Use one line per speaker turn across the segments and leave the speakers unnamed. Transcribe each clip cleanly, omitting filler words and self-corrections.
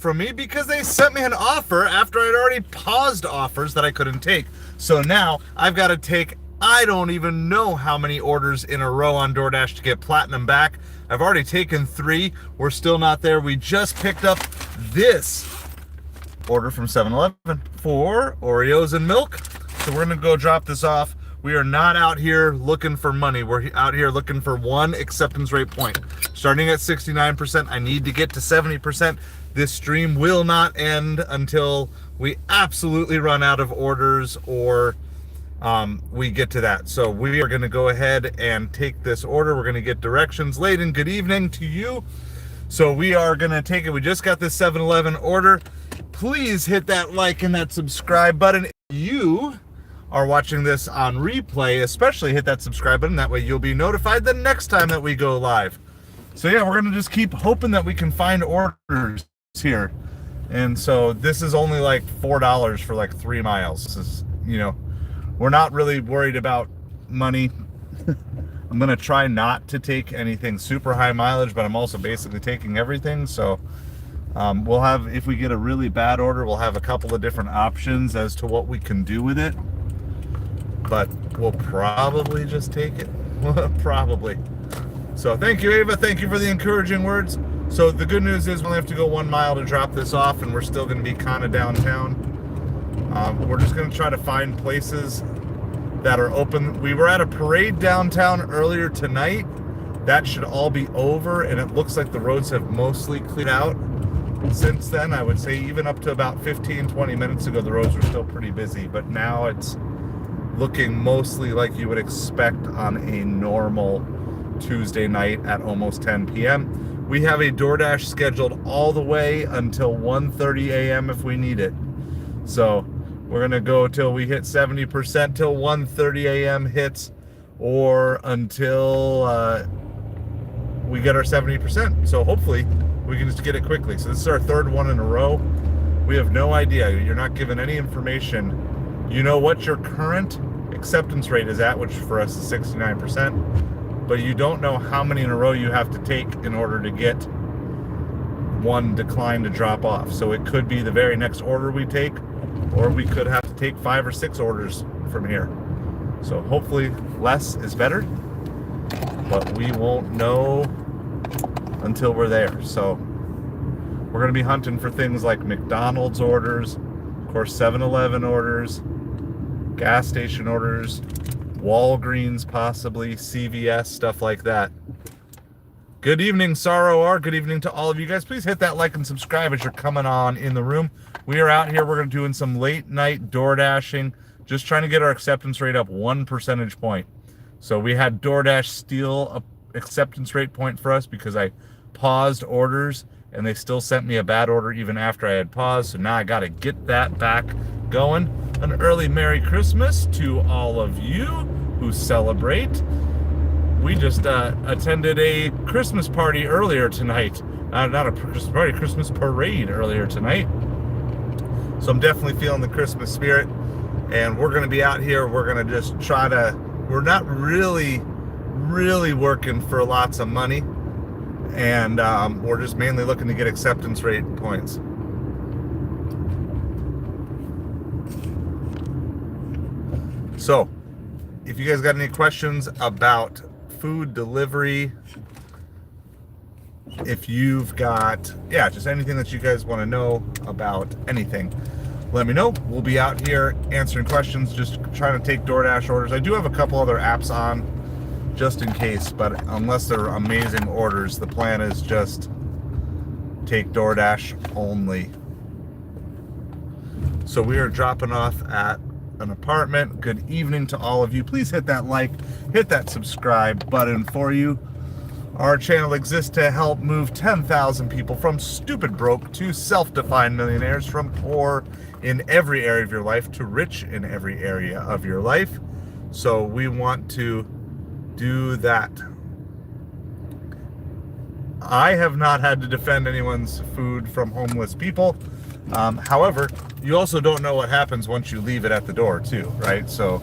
from me because they sent me an offer after I'd already paused offers that I couldn't take. So now I've got to take, I don't even know how many orders in a row on DoorDash to get platinum back. I've already taken 3. We're still not there. We just picked up this order from 7-Eleven for Oreos and milk. So we're going to go drop this off. We are not out here looking for money. We're out here looking for one acceptance rate point. Starting at 69%, I need to get to 70%. This stream will not end until we absolutely run out of orders or we get to that. So we are going to go ahead and take this order. We're going to get directions. Layden, good evening to you. So we are going to take it. We just got this 7-Eleven order. Please hit that like and that subscribe button. If you are watching this on replay, especially hit that subscribe button. That way you'll be notified the next time that we go live. So yeah, we're going to just keep hoping that we can find orders here. And so this is only like $4 for like 3 miles. This is, you know, we're not really worried about money. I'm going to try not to take anything super high mileage, but I'm also basically taking everything. So we'll have, if we get a really bad order, we'll have a couple of different options as to what we can do with it. But we'll probably just take it. Probably. So thank you, Ava. Thank you for the encouraging words. So the good news is we only have to go 1 mile to drop this off, and we're still going to be kind of downtown. We're just going to try to find places that are open. We were at a parade downtown earlier tonight. That should all be over, and it looks like the roads have mostly cleared out since then. I would say even up to about 15-20 minutes ago, the roads were still pretty busy, but now it's looking mostly like you would expect on a normal Tuesday night at almost 10 p.m. We have a DoorDash scheduled all the way until 1:30 a.m. if we need it. So we're going to go till we hit 70%, till 1:30 a.m. hits, or until we get our 70%. So hopefully we can just get it quickly. So this is our 3rd one in a row. We have no idea. You're not given any information. You know what your current acceptance rate is at, which for us is 69%, but you don't know how many in a row you have to take in order to get one decline to drop off. So it could be the very next order we take, or we could have to take 5 or 6 orders from here. So hopefully less is better, but we won't know until we're there. So we're going to be hunting for things like McDonald's orders, of course 7-Eleven orders, gas station orders, Walgreens possibly, CVS, stuff like that. Good evening, Sorrow R. Good evening to all of you guys. Please hit that like and subscribe as you're coming on in the room. We are out here. We're going to doing some late night door dashing, just trying to get our acceptance rate up 1 percentage point. So we had DoorDash steal a acceptance rate point for us because I paused orders and they still sent me a bad order even after I had paused. So now I got to get that back going. An early Merry Christmas to all of you who celebrate. We just attended a Christmas party earlier tonight. Not a Christmas party, Christmas parade earlier tonight. So I'm definitely feeling the Christmas spirit. And we're going to be out here. We're going to just try to, we're not really working for lots of money. And we're just mainly looking to get acceptance rate points. So, if you guys got any questions about food delivery, if you've got, just anything that you guys want to know about anything, let me know. We'll be out here answering questions, just trying to take DoorDash orders. I do have a couple other apps on just in case, but unless they're amazing orders, the plan is just take DoorDash only. So we are dropping off at an apartment. Good evening to all of you. Please hit that like, hit that subscribe button for you. Our channel exists to help move 10,000 people from stupid broke to self-defined millionaires, from poor in every area of your life to rich in every area of your life. So we want to do that. I have not had to defend anyone's food from homeless people. However, you also don't know what happens once you leave it at the door too, right? So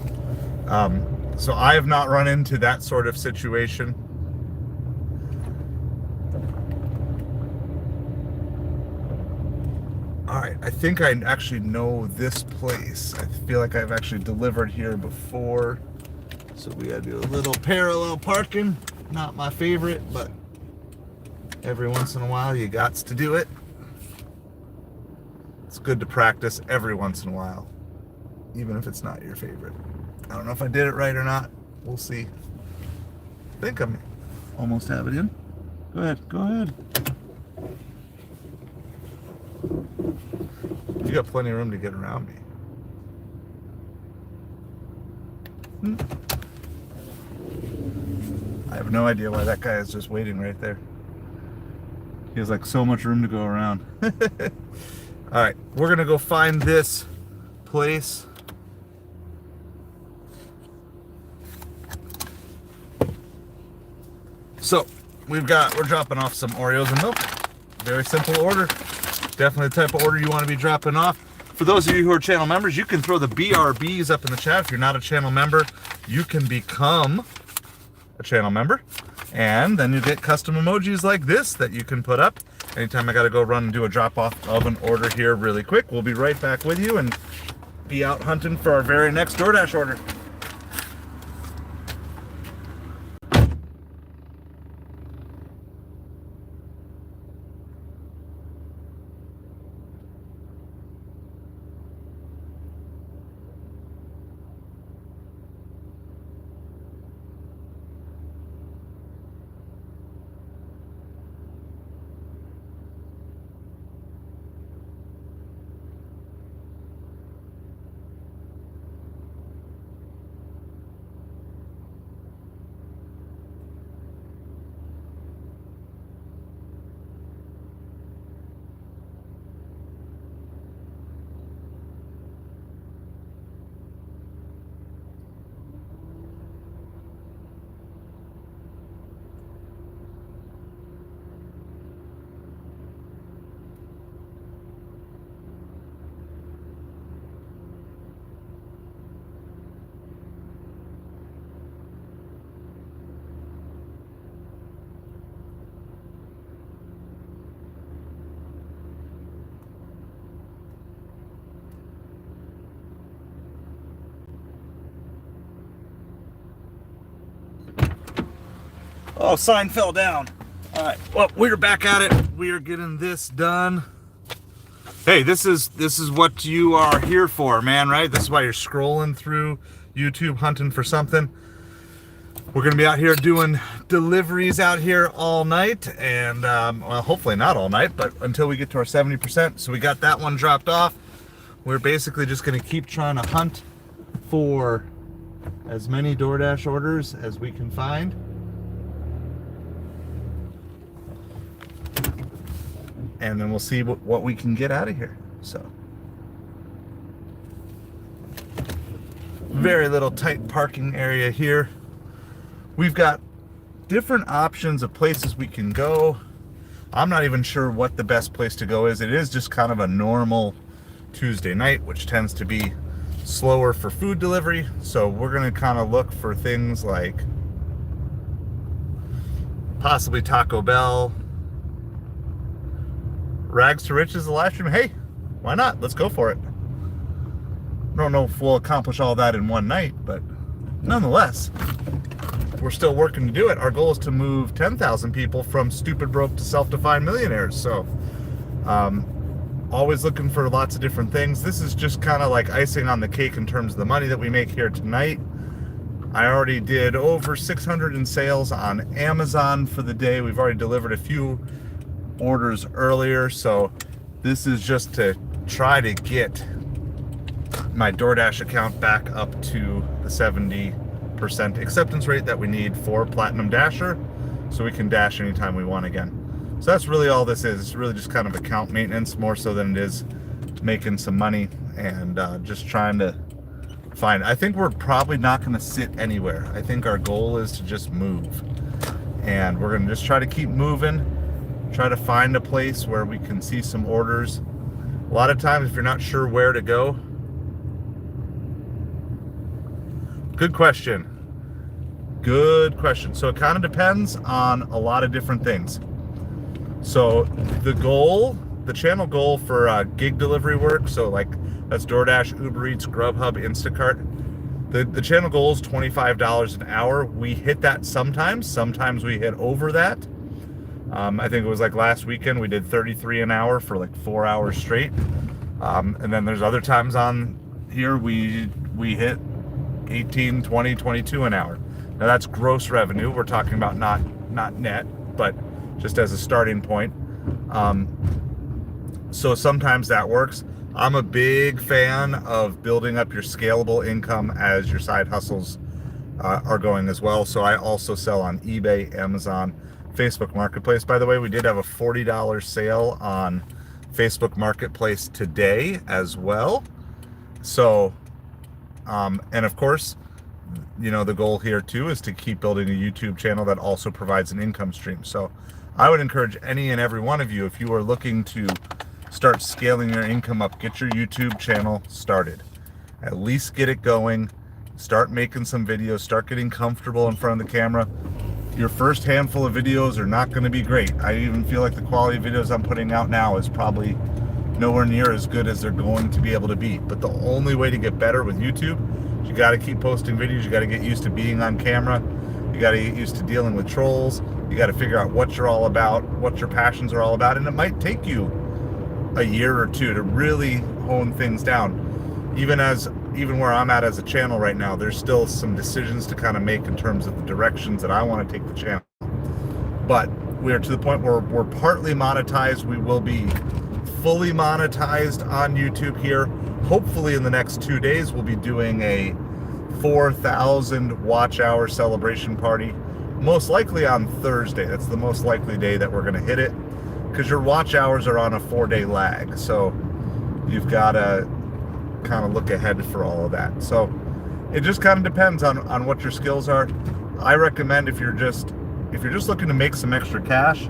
I have not run into that sort of situation. All right, I think I actually know this place. I feel like I've actually delivered here before. So we gotta do a little parallel parking. Not my favorite, but every once in a while you gots to do it. It's good to practice every once in a while, even if it's not your favorite. I don't know if I did it right or not. We'll see. I think I'm almost have it in. Go ahead, go ahead. You got plenty of room to get around me. I have no idea why that guy is just waiting right there. He has like so much room to go around. All right, we're gonna go find this place. So we're dropping off some Oreos and milk. Very simple order. Definitely the type of order you want to be dropping off. For those of you who are channel members, you can throw the BRBs up in the chat. If you're not a channel member, you can become a channel member. And then you get custom emojis like this that you can put up. Anytime I got to go run and do a drop off of an order here really quick, we'll be right back with you and be out hunting for our very next DoorDash order. Oh, sign fell down. All right, well, we're back at it. We are getting this done. Hey, this is what you are here for, man, right? This is why you're scrolling through YouTube hunting for something. We're gonna be out here doing deliveries out here all night, and well, hopefully not all night, but until we get to our 70%. So we got that one dropped off. We're basically just gonna keep trying to hunt for as many DoorDash orders as we can find. And then we'll see what we can get out of here. So, very little tight parking area here. We've got different options of places we can go. I'm not even sure what the best place to go is. It is just kind of a normal Tuesday night, which tends to be slower for food delivery. So we're gonna kind of look for things like possibly Taco Bell. Rags to Riches, the live stream. Hey, why not? Let's go for it. I don't know if we'll accomplish all that in one night, but nonetheless, we're still working to do it. Our goal is to move 10,000 people from stupid broke to self-defined millionaires. So, always looking for lots of different things. This is just kind of like icing on the cake in terms of the money that we make here tonight. I already did over 600 in sales on Amazon for the day. We've already delivered a few orders earlier, so this is just to try to get my DoorDash account back up to the 70% acceptance rate that we need for Platinum Dasher, so we can dash anytime we want again. So that's really all this is. It's really just kind of account maintenance more so than it is making some money, and just trying to find. I think we're probably not going to sit anywhere. I think our goal is to just move, and we're going to just try to keep moving. Try to find a place where we can see some orders. A lot of times if you're not sure where to go. Good question. Good question. So it kind of depends on a lot of different things. So the goal the channel goal for gig delivery work, so like that's DoorDash, Uber Eats, Grubhub, Instacart. The channel goal is $25 an hour. We hit that sometimes we hit over that. I think it was like last weekend we did 33 an hour for like 4 hours straight. And then there's other times on here we hit 18, 20, 22 an hour. Now that's gross revenue. We're talking about not net, but just as a starting point. So sometimes that works. I'm a big fan of building up your scalable income as your side hustles are going as well. So I also sell on eBay, Amazon, Facebook Marketplace. By the way, we did have a $40 sale on Facebook Marketplace today as well. So, and of course, you know, the goal here too is to keep building a YouTube channel that also provides an income stream. So I would encourage any and every one of you, if you are looking to start scaling your income up, get your YouTube channel started. At least get it going. Start making some videos. Start getting comfortable in front of the camera. Your first handful of videos are not going to be great. I even feel like the quality of videos I'm putting out now is probably nowhere near as good as they're going to be able to be. But the only way to get better with YouTube is you got to keep posting videos. You got to get used to being on camera. You got to get used to dealing with trolls. You got to figure out what you're all about, what your passions are all about. And it might take you a year or two to really hone things down. Even where I'm at as a channel right now, there's still some decisions to kind of make in terms of the directions that I want to take the channel. But we're to the point where we're partly monetized. We will be fully monetized on YouTube here. Hopefully in the next 2 days, we'll be doing a 4,000 watch hour celebration party. Most likely on Thursday. That's the most likely day that we're going to hit it, because your watch hours are on a 4-day lag. So you've got to kind of look ahead for all of that. So it just kind of depends on what your skills are. I recommend if you're just looking to make some extra cash,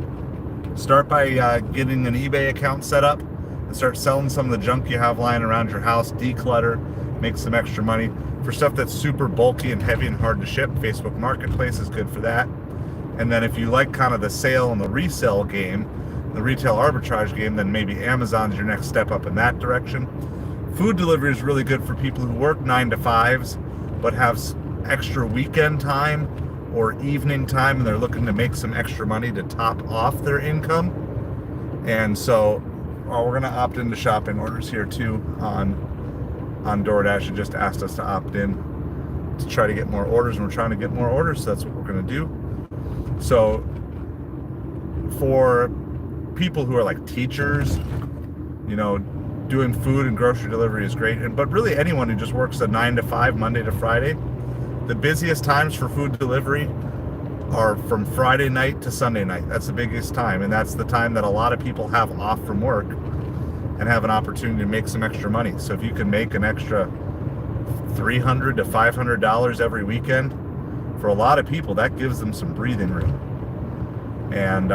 start by getting an eBay account set up and start selling some of the junk you have lying around your house, declutter, make some extra money. For stuff that's super bulky and heavy and hard to ship, Facebook Marketplace is good for that. And then if you like kind of the sale and the resale game, the retail arbitrage game, then maybe Amazon's your next step up in that direction. Food delivery is really good for people who work 9 to 5s but have extra weekend time or evening time, and they're looking to make some extra money to top off their income. And so we're going to opt into shopping orders here too on DoorDash. It just asked us to opt in to try to get more orders, and we're trying to get more orders, so that's what we're going to do. So for people who are like teachers, you know, doing food and grocery delivery is great. But really anyone who just works a 9 to 5, Monday to Friday, the busiest times for food delivery are from Friday night to Sunday night. That's the biggest time. And that's the time that a lot of people have off from work and have an opportunity to make some extra money. So if you can make an extra $300 to $500 every weekend, for a lot of people, that gives them some breathing room. And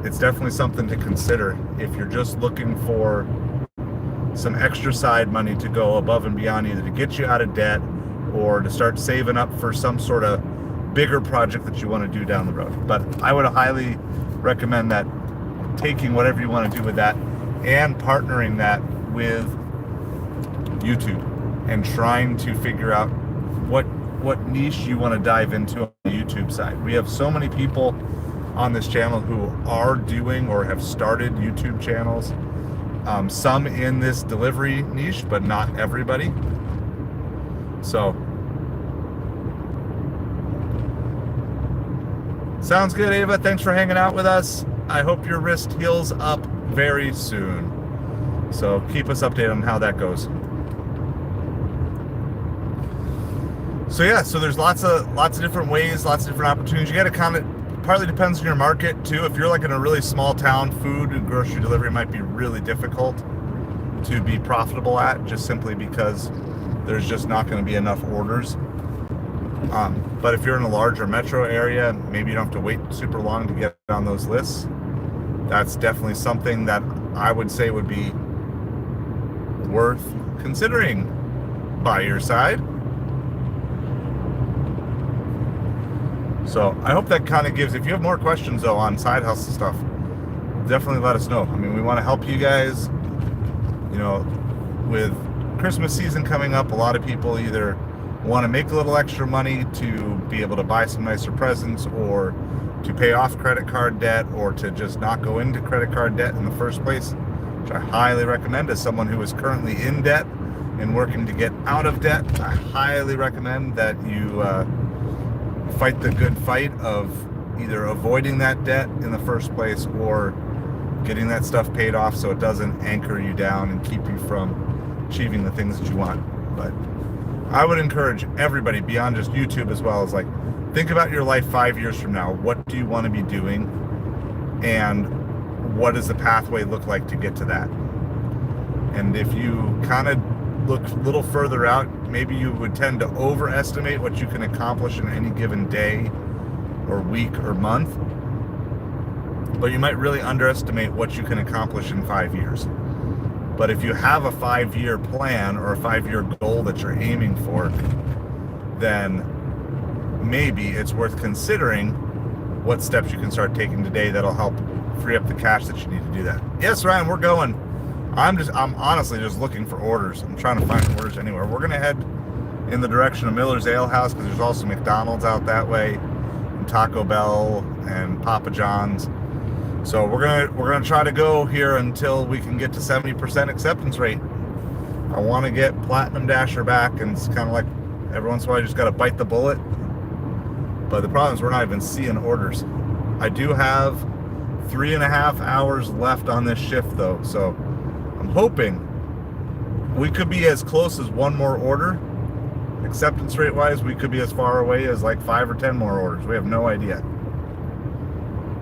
it's definitely something to consider if you're just looking for some extra side money to go above and beyond, either to get you out of debt or to start saving up for some sort of bigger project that you want to do down the road. But I would highly recommend that taking whatever you want to do with that and partnering that with YouTube and trying to figure out what niche you want to dive into on the YouTube side. We have so many people on this channel who are doing or have started YouTube channels, some in this delivery niche, but not everybody. So sounds good, Ava. Thanks for hanging out with us. I hope your wrist heals up very soon. So keep us updated on how that goes. So yeah, so there's lots of different ways, lots of different opportunities. You got to kind of, partly depends on your market too. If you're like in a really small town, food and grocery delivery might be really difficult to be profitable at, just simply because there's just not going to be enough orders. But if you're in a larger metro area, maybe you don't have to wait super long to get on those lists. That's definitely something that I would say would be worth considering by your side. So I hope that kind of gives, if you have more questions though on side hustle stuff, definitely let us know. I mean, we want to help you guys. You know, with Christmas season coming up, a lot of people either want to make a little extra money to be able to buy some nicer presents, or to pay off credit card debt, or to just not go into credit card debt in the first place, which I highly recommend. As someone who is currently in debt and working to get out of debt, I highly recommend that you fight the good fight of either avoiding that debt in the first place or getting that stuff paid off so it doesn't anchor you down and keep you from achieving the things that you want. But I would encourage everybody beyond just YouTube as well, as like, think about your life 5 years from now. What do you want to be doing? And what does the pathway look like to get to that? And if you kind of look a little further out, maybe you would tend to overestimate what you can accomplish in any given day or week or month, but you might really underestimate what you can accomplish in 5 years. But if you have a 5-year plan or a 5-year goal that you're aiming for, then maybe it's worth considering what steps you can start taking today that'll help free up the cash that you need to do that. Yes, Ryan, we're going. I'm honestly just looking for orders. I'm trying to find orders anywhere. We're gonna head in the direction of Miller's Ale House, because there's also McDonald's out that way, and Taco Bell and Papa John's. So we're gonna try to go here until we can get to 70% acceptance rate. I want to get Platinum Dasher back, and it's kind of like every once in a while you just got to bite the bullet. But the problem is we're not even seeing orders. I do have 3.5 hours left on this shift though, so I'm hoping we could be as close as one more order. Acceptance rate wise, we could be as far away as like 5 or 10 more orders. We have no idea.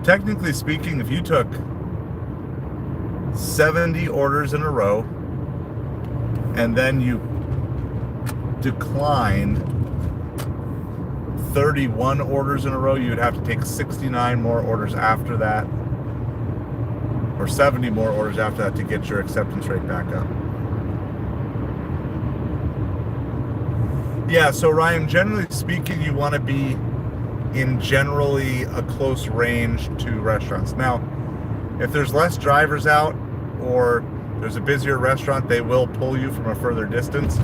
Technically speaking, if you took 70 orders in a row and then you declined 31 orders in a row, you would have to take 69 more orders after that, or 70 more orders after that, to get your acceptance rate back up. Yeah, so Ryan, generally speaking, you want to be in generally a close range to restaurants. Now, if there's less drivers out or there's a busier restaurant, they will pull you from a further distance,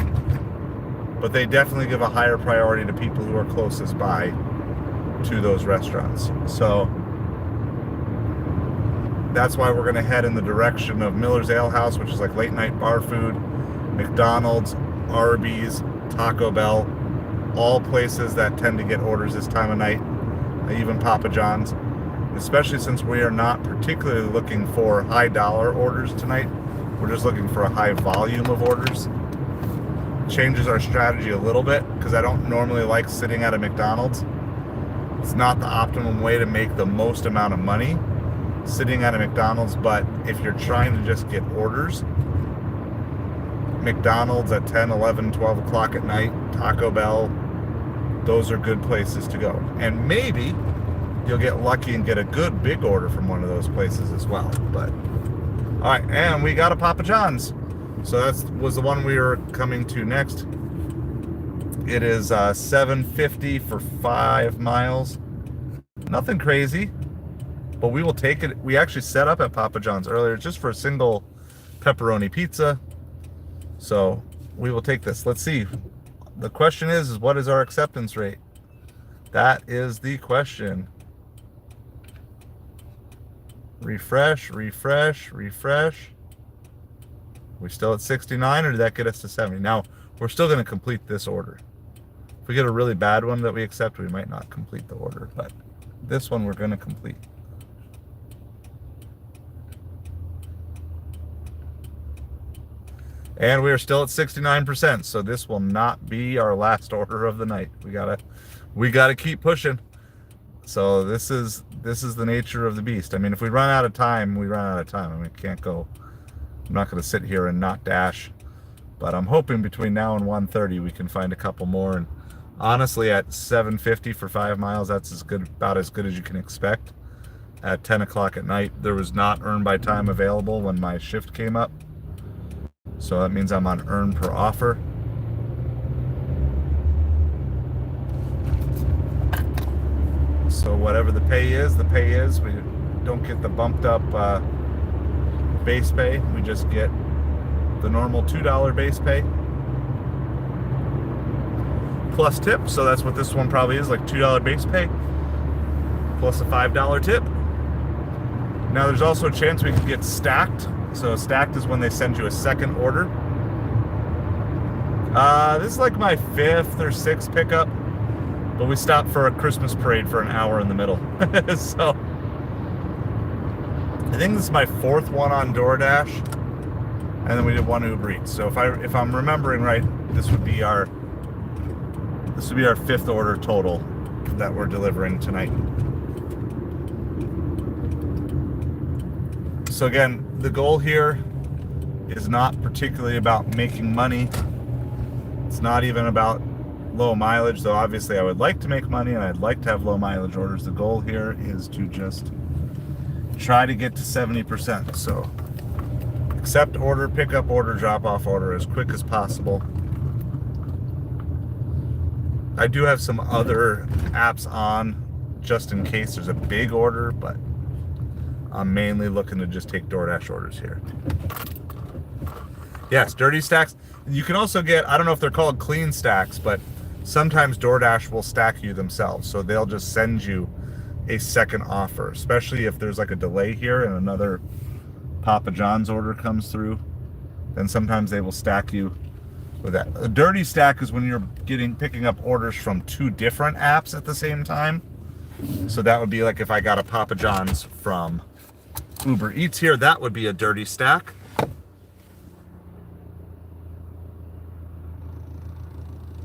but they definitely give a higher priority to people who are closest by to those restaurants. So that's why we're going to head in the direction of Miller's Ale House, which is like late night bar food, McDonald's, Arby's, Taco Bell, all places that tend to get orders this time of night, even Papa John's. Especially since we are not particularly looking for high dollar orders tonight, we're just looking for a high volume of orders. Changes our strategy a little bit, because I don't normally like sitting at a McDonald's. It's not the optimum way to make the most amount of money sitting at a McDonald's, but if you're trying to just get orders, McDonald's at 10, 11, 12 o'clock at night, Taco Bell, those are good places to go. And maybe you'll get lucky and get a good big order from one of those places as well. But all right, and we got a Papa John's. So that was the one we were coming to next. It is $7.50 for 5 miles. Nothing crazy, but we will take it. We actually set up at Papa John's earlier just for a single pepperoni pizza. So we will take this. Let's see. The question is what is our acceptance rate? That is the question. Refresh, refresh, refresh. We're still at 69, or did that get us to 70? Now, we're still going to complete this order. If we get a really bad one that we accept, we might not complete the order, but this one we're going to complete. And we are still at 69%, so this will not be our last order of the night. We gotta keep pushing. So this is the nature of the beast. I mean, if we run out of time, we run out of time. I mean, can't go. I'm not going to sit here and not dash, but I'm hoping between now and 1:30 we can find a couple more. And honestly, at $7.50 for 5 miles, that's about as good as you can expect. At 10 o'clock at night, there was not earn by time available when my shift came up. So that means I'm on earn per offer. So whatever the pay is, the pay is. don't get the bumped up base pay. We just get the normal $2 base pay plus tip. So that's what this one probably is, like $2 base pay plus a $5 tip. Now there's also a chance we could get stacked. So stacked is when they send you a second order. This is like my 5th or 6th pickup, but we stopped for a Christmas parade for an hour in the middle. So I think this is my 4th one on DoorDash, and then we did one Uber Eats. So if I'm remembering right, this would be our 5th order total that we're delivering tonight. So again, the goal here is not particularly about making money. It's not even about low mileage, though obviously I would like to make money and I'd like to have low mileage orders. The goal here is to just try to get to 70%. So accept order, pick up order, drop off order as quick as possible. I do have some other apps on just in case there's a big order, but I'm mainly looking to just take DoorDash orders here. Yes, dirty stacks. You can also get, I don't know if they're called clean stacks, but sometimes DoorDash will stack you themselves. So they'll just send you a second offer, especially if there's like a delay here and another Papa John's order comes through. Then sometimes they will stack you with that. A dirty stack is when you're picking up orders from 2 different apps at the same time. So that would be like if I got a Papa John's from Uber Eats here, that would be a dirty stack.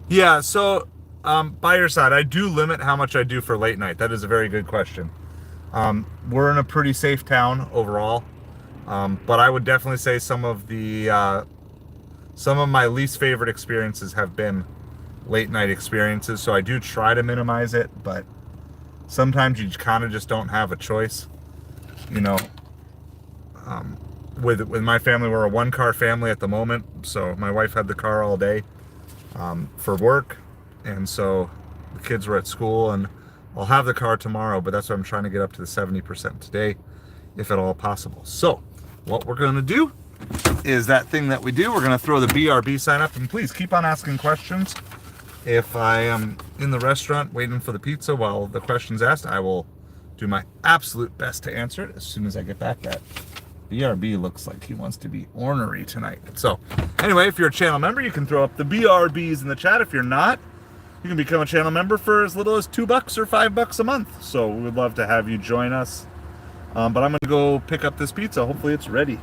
Yeah, so by your side, I do limit how much I do for late night. That is a very good question. We're in a pretty safe town overall, but I would definitely say some of my least favorite experiences have been late night experiences. So I do try to minimize it, but sometimes you kind of just don't have a choice. You know, with my family, we're a 1-car family at the moment. So my wife had the car all day for work, and so the kids were at school, and I'll have the car tomorrow, but that's why I'm trying to get up to the 70% today, if at all possible. So what we're going to do is that thing that we do. We're going to throw the BRB sign up, and please keep on asking questions. If I am in the restaurant waiting for the pizza while the question's asked, I will do my absolute best to answer it as soon as I get back. That BRB looks like he wants to be ornery tonight. So anyway, if you're a channel member, you can throw up the BRBs in the chat. If you're not, you can become a channel member for as little as $2 or $5 a month. So we would love to have you join us. But I'm going to go pick up this pizza. Hopefully it's ready.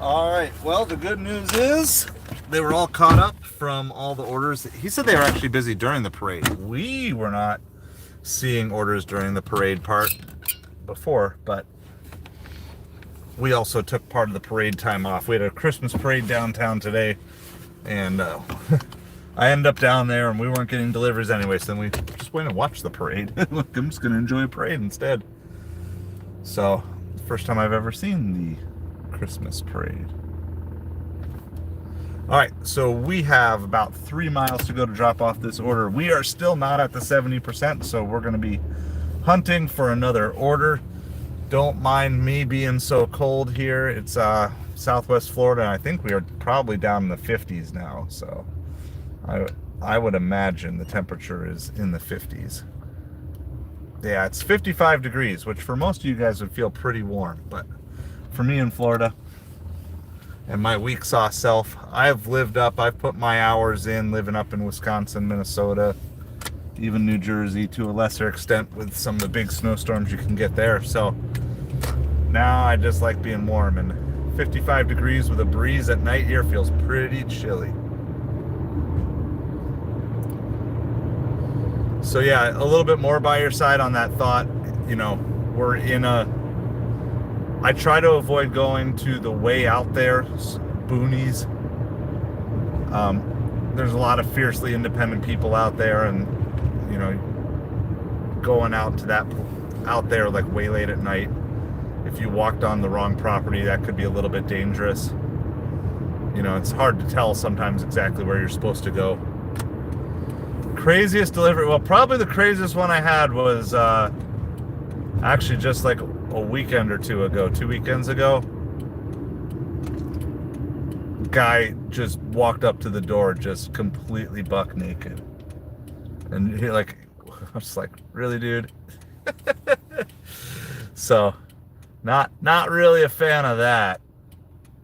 All right, well, the good news is they were all caught up from all the orders. He said they were actually busy during the parade. We were not seeing orders during the parade part before, but we also took part of the parade time off. We had a Christmas parade downtown today, and I ended up down there and we weren't getting deliveries anyway, so then we just went and watched the parade. Look, I'm just gonna enjoy a parade instead. So, first time I've ever seen the Christmas parade. Alright, so we have about 3 miles to go to drop off this order. We are still not at the 70%, so we're gonna be hunting for another order. Don't mind me being so cold here. It's Southwest Florida, and I think we are probably down in the 50s now, so I would imagine the temperature is in the 50s. Yeah, it's 55 degrees, which for most of you guys would feel pretty warm, but for me in Florida and my weak sauce self, I've put my hours in living up in Wisconsin, Minnesota, even New Jersey to a lesser extent with some of the big snowstorms you can get there. So now I just like being warm, and 55 degrees with a breeze at night here feels pretty chilly. So yeah, a little bit more by your side on that thought. You know, I try to avoid going to the way out there, boonies. There's a lot of fiercely independent people out there, and you know, going out there like way late at night, if you walked on the wrong property, that could be a little bit dangerous. You know, it's hard to tell sometimes exactly where you're supposed to go. Craziest delivery, well, probably the craziest one I had was actually just like a weekend or two weekends ago. Guy just walked up to the door just completely buck naked, and he like, I was like, really, dude? So not really a fan of that.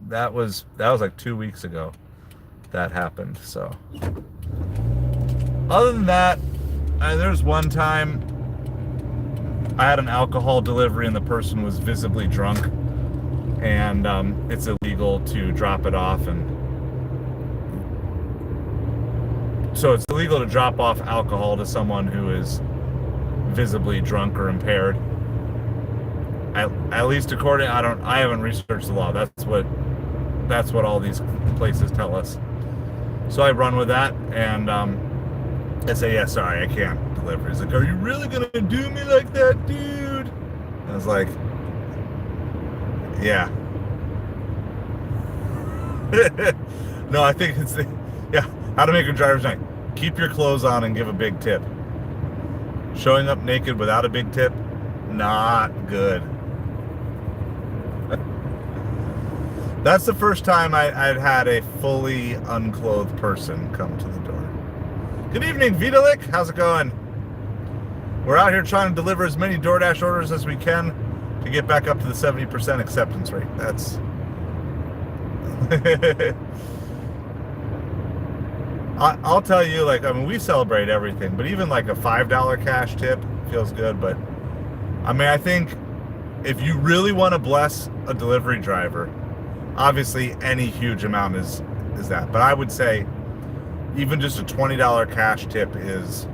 That was like 2 weeks ago that happened. So other than that, there's one time I had an alcohol delivery and the person was visibly drunk, and it's illegal to drop it off, and so it's illegal to drop off alcohol to someone who is visibly drunk or impaired. At least according, I haven't researched the law. That's what all these places tell us. So I run with that, and I say, yeah, sorry, I can't deliver. He's like, are you really gonna do me like that, dude? I was like, yeah. No, I think it's how to make a driver's night. Keep your clothes on and give a big tip. Showing up naked without a big tip, not good. That's the first time I'd had a fully unclothed person come to the door. Good evening, Vitalik. How's it going? We're out here trying to deliver as many DoorDash orders as we can to get back up to the 70% acceptance rate. That's I'll tell you, like, I mean, we celebrate everything, but even like a $5 cash tip feels good. But I mean, I think if you really want to bless a delivery driver, obviously any huge amount is that. But I would say even just a $20 cash tip is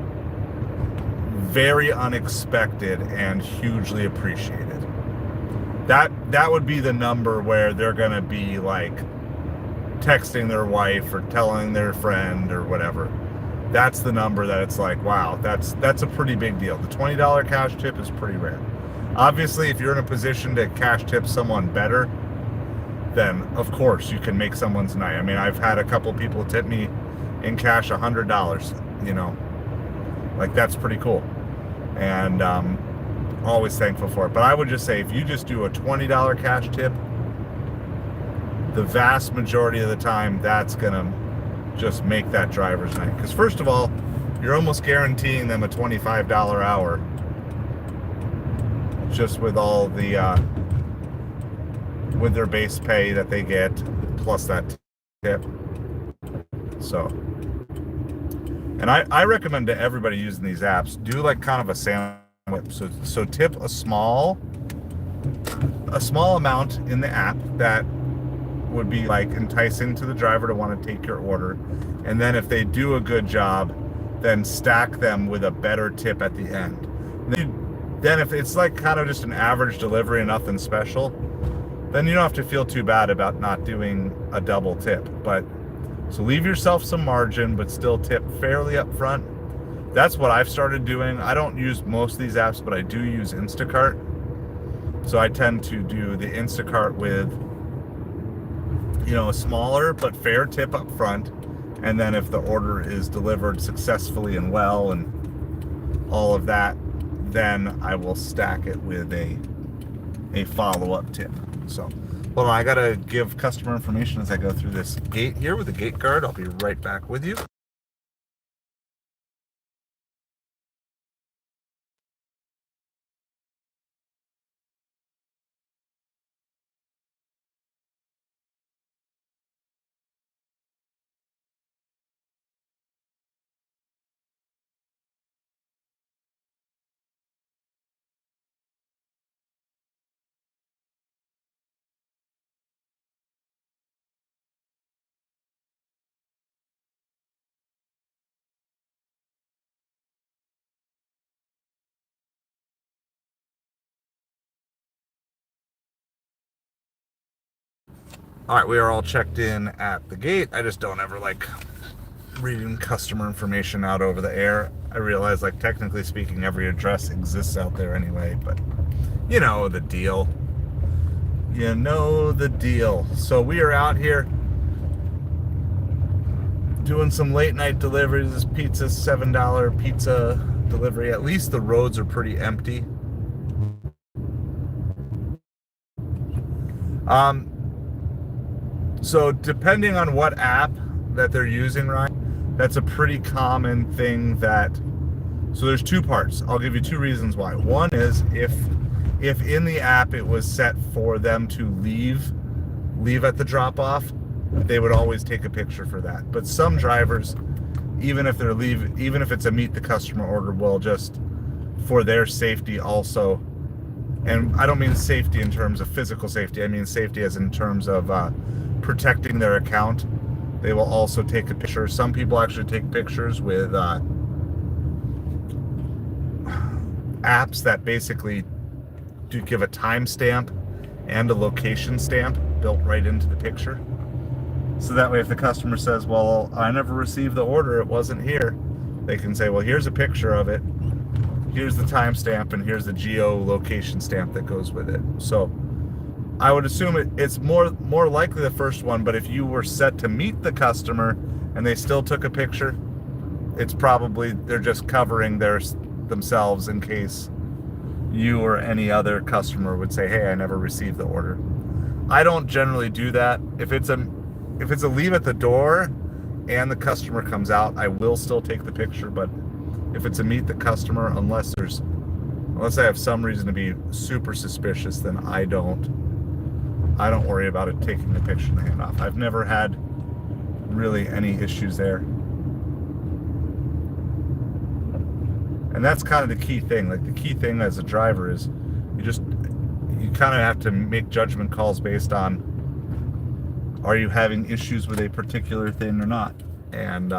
very unexpected and hugely appreciated. That would be the number where they're gonna be like texting their wife or telling their friend or whatever. That's the number that it's like, wow, that's a pretty big deal. The $20 cash tip is pretty rare. Obviously, if you're in a position to cash tip someone better, then of course you can make someone's night. I mean, I've had a couple people tip me in cash $100, you know, like that's pretty cool, and always thankful for it. But I would just say, if you just do a $20 cash tip, the vast majority of the time that's gonna just make that driver's night. Because first of all, you're almost guaranteeing them a $25 hour just with all the with their base pay that they get plus that tip. So, and I recommend to everybody using these apps, do like kind of a sandwich. So tip a small amount in the app that would be like enticing to the driver to want to take your order, and then if they do a good job, then stack them with a better tip at the end. Then if it's like kind of just an average delivery and nothing special, then you don't have to feel too bad about not doing a double tip. But So leave yourself some margin, but still tip fairly up front. That's what I've started doing. I don't use most of these apps, but I do use Instacart. So I tend to do the Instacart with, a smaller but fair tip up front. And then if the order is delivered successfully and well and all of that, then I will stack it with a follow-up tip. So, hold on, I gotta give customer information as I go through this gate here with the gate guard. I'll be right back with you. All right, we are all checked in at the gate. I just don't ever like reading customer information out over the air. I realize, like, technically speaking, every address exists out there anyway, but you know the deal. You know the deal. So we are out here doing some late night deliveries. This pizza, $7 pizza delivery. At least the roads are pretty empty. So depending on what app that they're using, right, that's a pretty common thing so there's two parts. I'll give you two reasons why. One is if in the app it was set for them to leave at the drop off, they would always take a picture for that. But some drivers, even if it's a meet the customer order, will just, for their safety also, and I don't mean safety in terms of physical safety, I mean safety as in terms of protecting their account, they will also take a picture. Some people actually take pictures with apps that basically do give a timestamp and a location stamp built right into the picture. So that way if the customer says, well, I never received the order, it wasn't here, they can say, well, here's a picture of it, here's the timestamp, and here's the geolocation stamp that goes with it. So I would assume it's more likely the first one, but if you were set to meet the customer and they still took a picture, it's probably they're just covering themselves in case you or any other customer would say, hey, I never received the order. I don't generally do that. If it's a leave at the door and the customer comes out, I will still take the picture, but if it's a meet the customer, unless I have some reason to be super suspicious, then I don't worry about it taking the picture and the handoff. I've never had really any issues there. And that's kind of the key thing. Like, the key thing as a driver is you kind of have to make judgment calls based on, are you having issues with a particular thing or not? And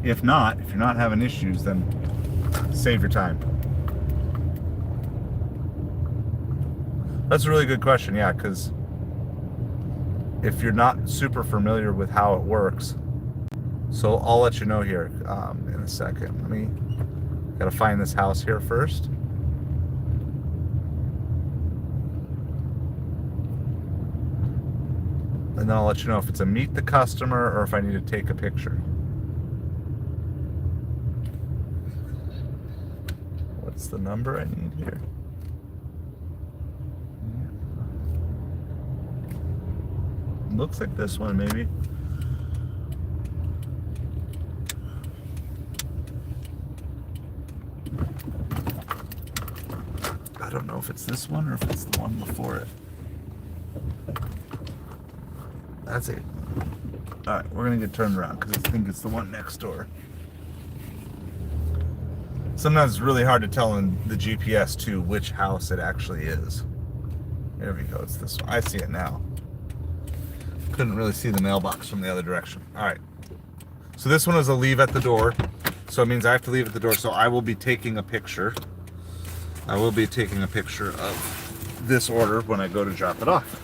if you're not having issues, then save your time. That's a really good question, yeah, because if you're not super familiar with how it works, so I'll let you know here in a second. Gotta find this house here first. And then I'll let you know if it's a meet the customer or if I need to take a picture. What's the number I need here? Looks like this one, maybe. I don't know if it's this one or if it's the one before it. That's it. Alright, we're gonna get turned around because I think it's the one next door. Sometimes it's really hard to tell in the GPS too which house it actually is. There we go, it's this one. I see it now. Couldn't really see the mailbox from the other direction. Alright. So this one is a leave at the door. So it means I have to leave at the door. So I will be taking a picture. I will be taking a picture of this order when I go to drop it off.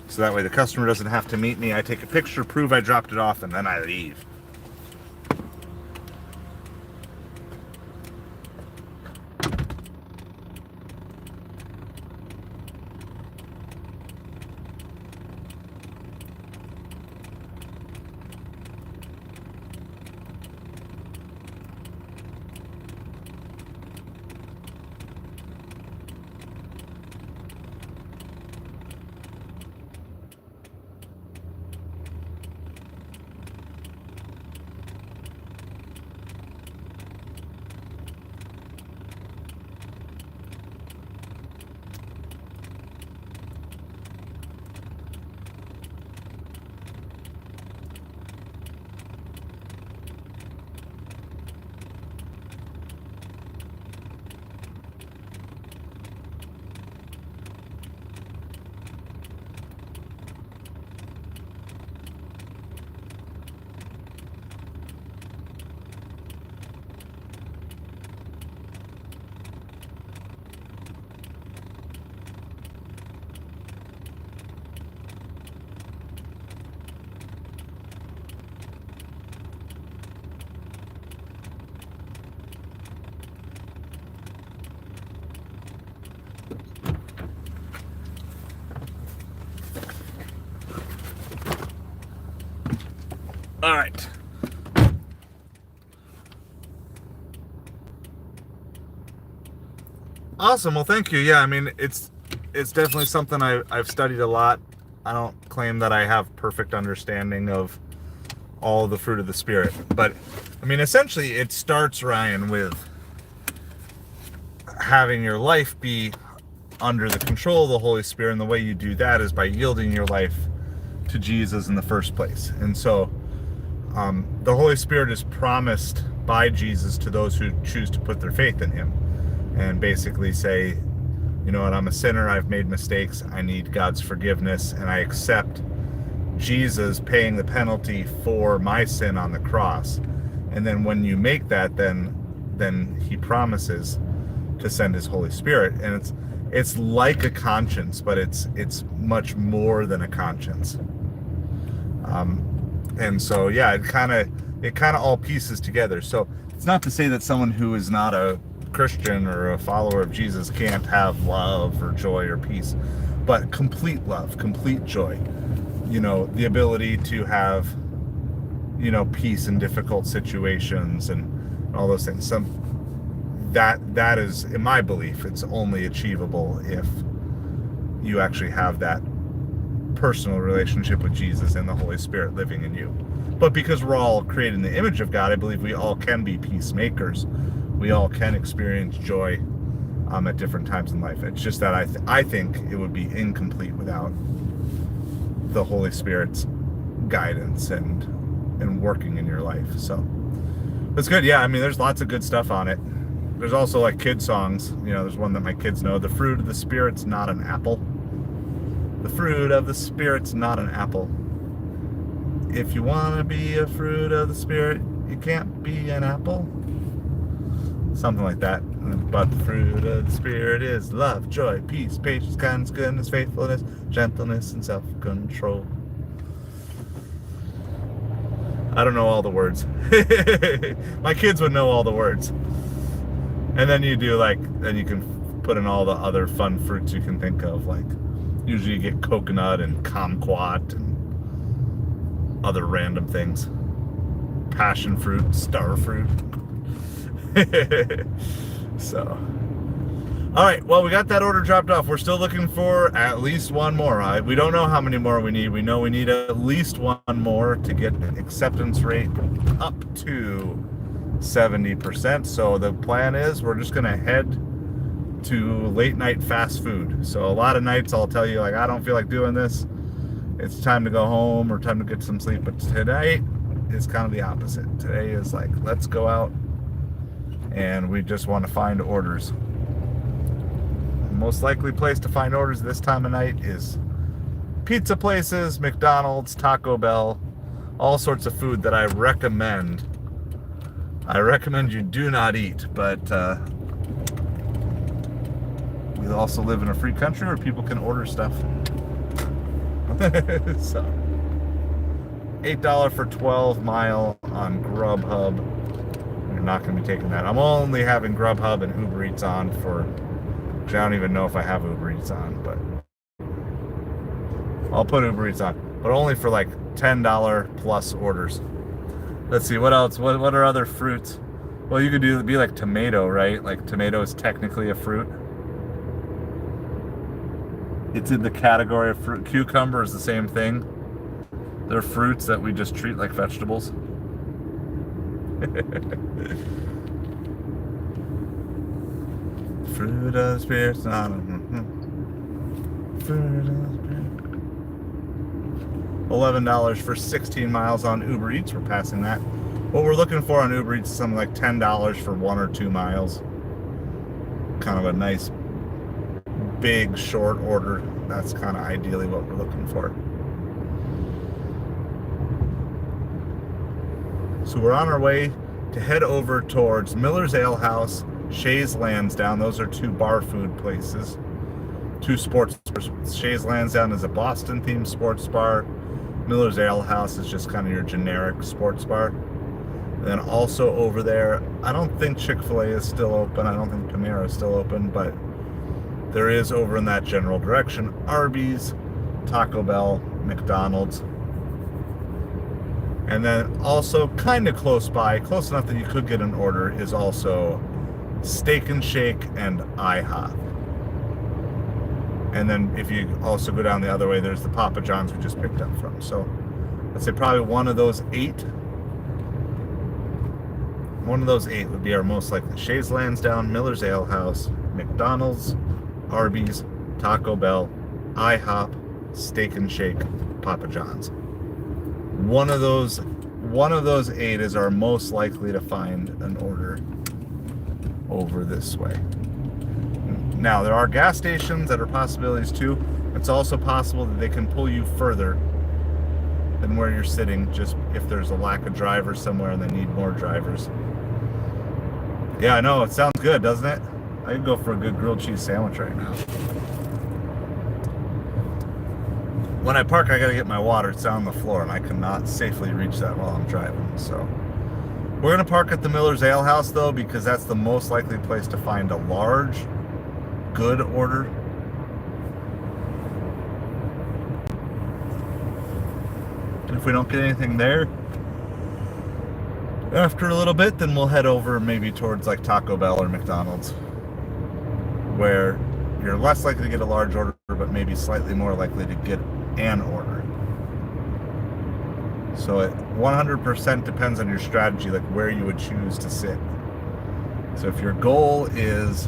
So that way the customer doesn't have to meet me. I take a picture, prove I dropped it off, and then I leave. All right. Awesome. Well, thank you. Yeah, I mean, it's definitely something I've studied a lot. I don't claim that I have perfect understanding of all the fruit of the Spirit, but I mean, essentially, it starts, Ryan, with having your life be under the control of the Holy Spirit, and the way you do that is by yielding your life to Jesus in the first place. And so the Holy Spirit is promised by Jesus to those who choose to put their faith in him and basically say, you know what, I'm a sinner, I've made mistakes, I need God's forgiveness, and I accept Jesus paying the penalty for my sin on the cross. And then when you make that, then he promises to send his Holy Spirit. And it's like a conscience, but it's much more than a conscience. And so, yeah, it kind of all pieces together. So it's not to say that someone who is not a Christian or a follower of Jesus can't have love or joy or peace, but complete love, complete joy, you know, the ability to have, you know, peace in difficult situations and all those things. That is, in my belief, it's only achievable if you actually have that personal relationship with Jesus and the Holy Spirit living in you. But because we're all created in the image of God, I believe we all can be peacemakers. We all can experience joy at different times in life. It's just that I think it would be incomplete without the Holy Spirit's guidance and working in your life. So it's good. Yeah, I mean, there's lots of good stuff on it. There's also like kid songs. You know, there's one that my kids know. The fruit of the Spirit's not an apple. The fruit of the Spirit's not an apple. If you want to be a fruit of the Spirit, you can't be an apple. Something like that. But the fruit of the Spirit is love, joy, peace, patience, kindness, goodness, faithfulness, gentleness, and self-control. I don't know all the words. My kids would know all the words. And then you do then you can put in all the other fun fruits you can think of. Like, usually you get coconut and kumquat and other random things. Passion fruit, star fruit. So, all right, well, we got that order dropped off. We're still looking for at least one more. We don't know how many more we need. We know we need at least one more to get an acceptance rate up to 70%. So the plan is we're just going to head to late night fast food. So a lot of nights I'll tell you, like, I don't feel like doing this. It's time to go home or time to get some sleep. But tonight is kind of the opposite. Today is like, let's go out and we just want to find orders. The most likely place to find orders this time of night is pizza places, McDonald's, Taco Bell, all sorts of food that I recommend. I recommend you do not eat, but we also live in a free country where people can order stuff. So $8 for 12 mile on Grubhub. You're not going to be taking that. I'm only having Grubhub and Uber Eats on for, I don't even know if I have Uber Eats on, but I'll put Uber Eats on, but only for like $10 plus orders. Let's see, what else? What are other fruits? Well, you could be like tomato, right? Like tomato is technically a fruit. It's in the category of fruit. Cucumber is the same thing. They're fruits that we just treat like vegetables. Fruit of the spirit, not fruit of the spirit. $11 for 16 miles on Uber Eats. We're passing that. What we're looking for on Uber Eats is something like $10 for 1 or 2 miles. Kind of a nice, big, short order. That's kind of ideally what we're looking for. So we're on our way to head over towards Miller's Ale House, Shays Lansdowne. Those are 2 bar food places. 2 sports. Shays Lansdowne is a Boston-themed sports bar. Miller's Ale House is just kind of your generic sports bar. And then also over there, I don't think Chick-fil-A is still open. I don't think Panera is still open, but there is over in that general direction Arby's, Taco Bell, McDonald's. And then also kind of close by, close enough that you could get an order, is also Steak and Shake and IHOP. And then if you also go down the other way, there's the Papa John's we just picked up from. So let's say probably one of those 8. One of those 8 would be our most likely. Shays Lansdowne, Miller's Ale House, McDonald's, Arby's, Taco Bell, IHOP, Steak and Shake, Papa John's. One of those 8 is our most likely to find an order over this way. Now, there are gas stations that are possibilities too. It's also possible that they can pull you further than where you're sitting, just if there's a lack of drivers somewhere and they need more drivers. Yeah, I know, it sounds good, doesn't it? I could go for a good grilled cheese sandwich right now. When I park, I gotta get my water. It's down on the floor, and I cannot safely reach that while I'm driving. So we're gonna park at the Miller's Ale House though, because that's the most likely place to find a large, good order. And if we don't get anything there, after a little bit, then we'll head over maybe towards like Taco Bell or McDonald's, where you're less likely to get a large order, but maybe slightly more likely to get an order. So it 100% depends on your strategy, like where you would choose to sit. So if your goal is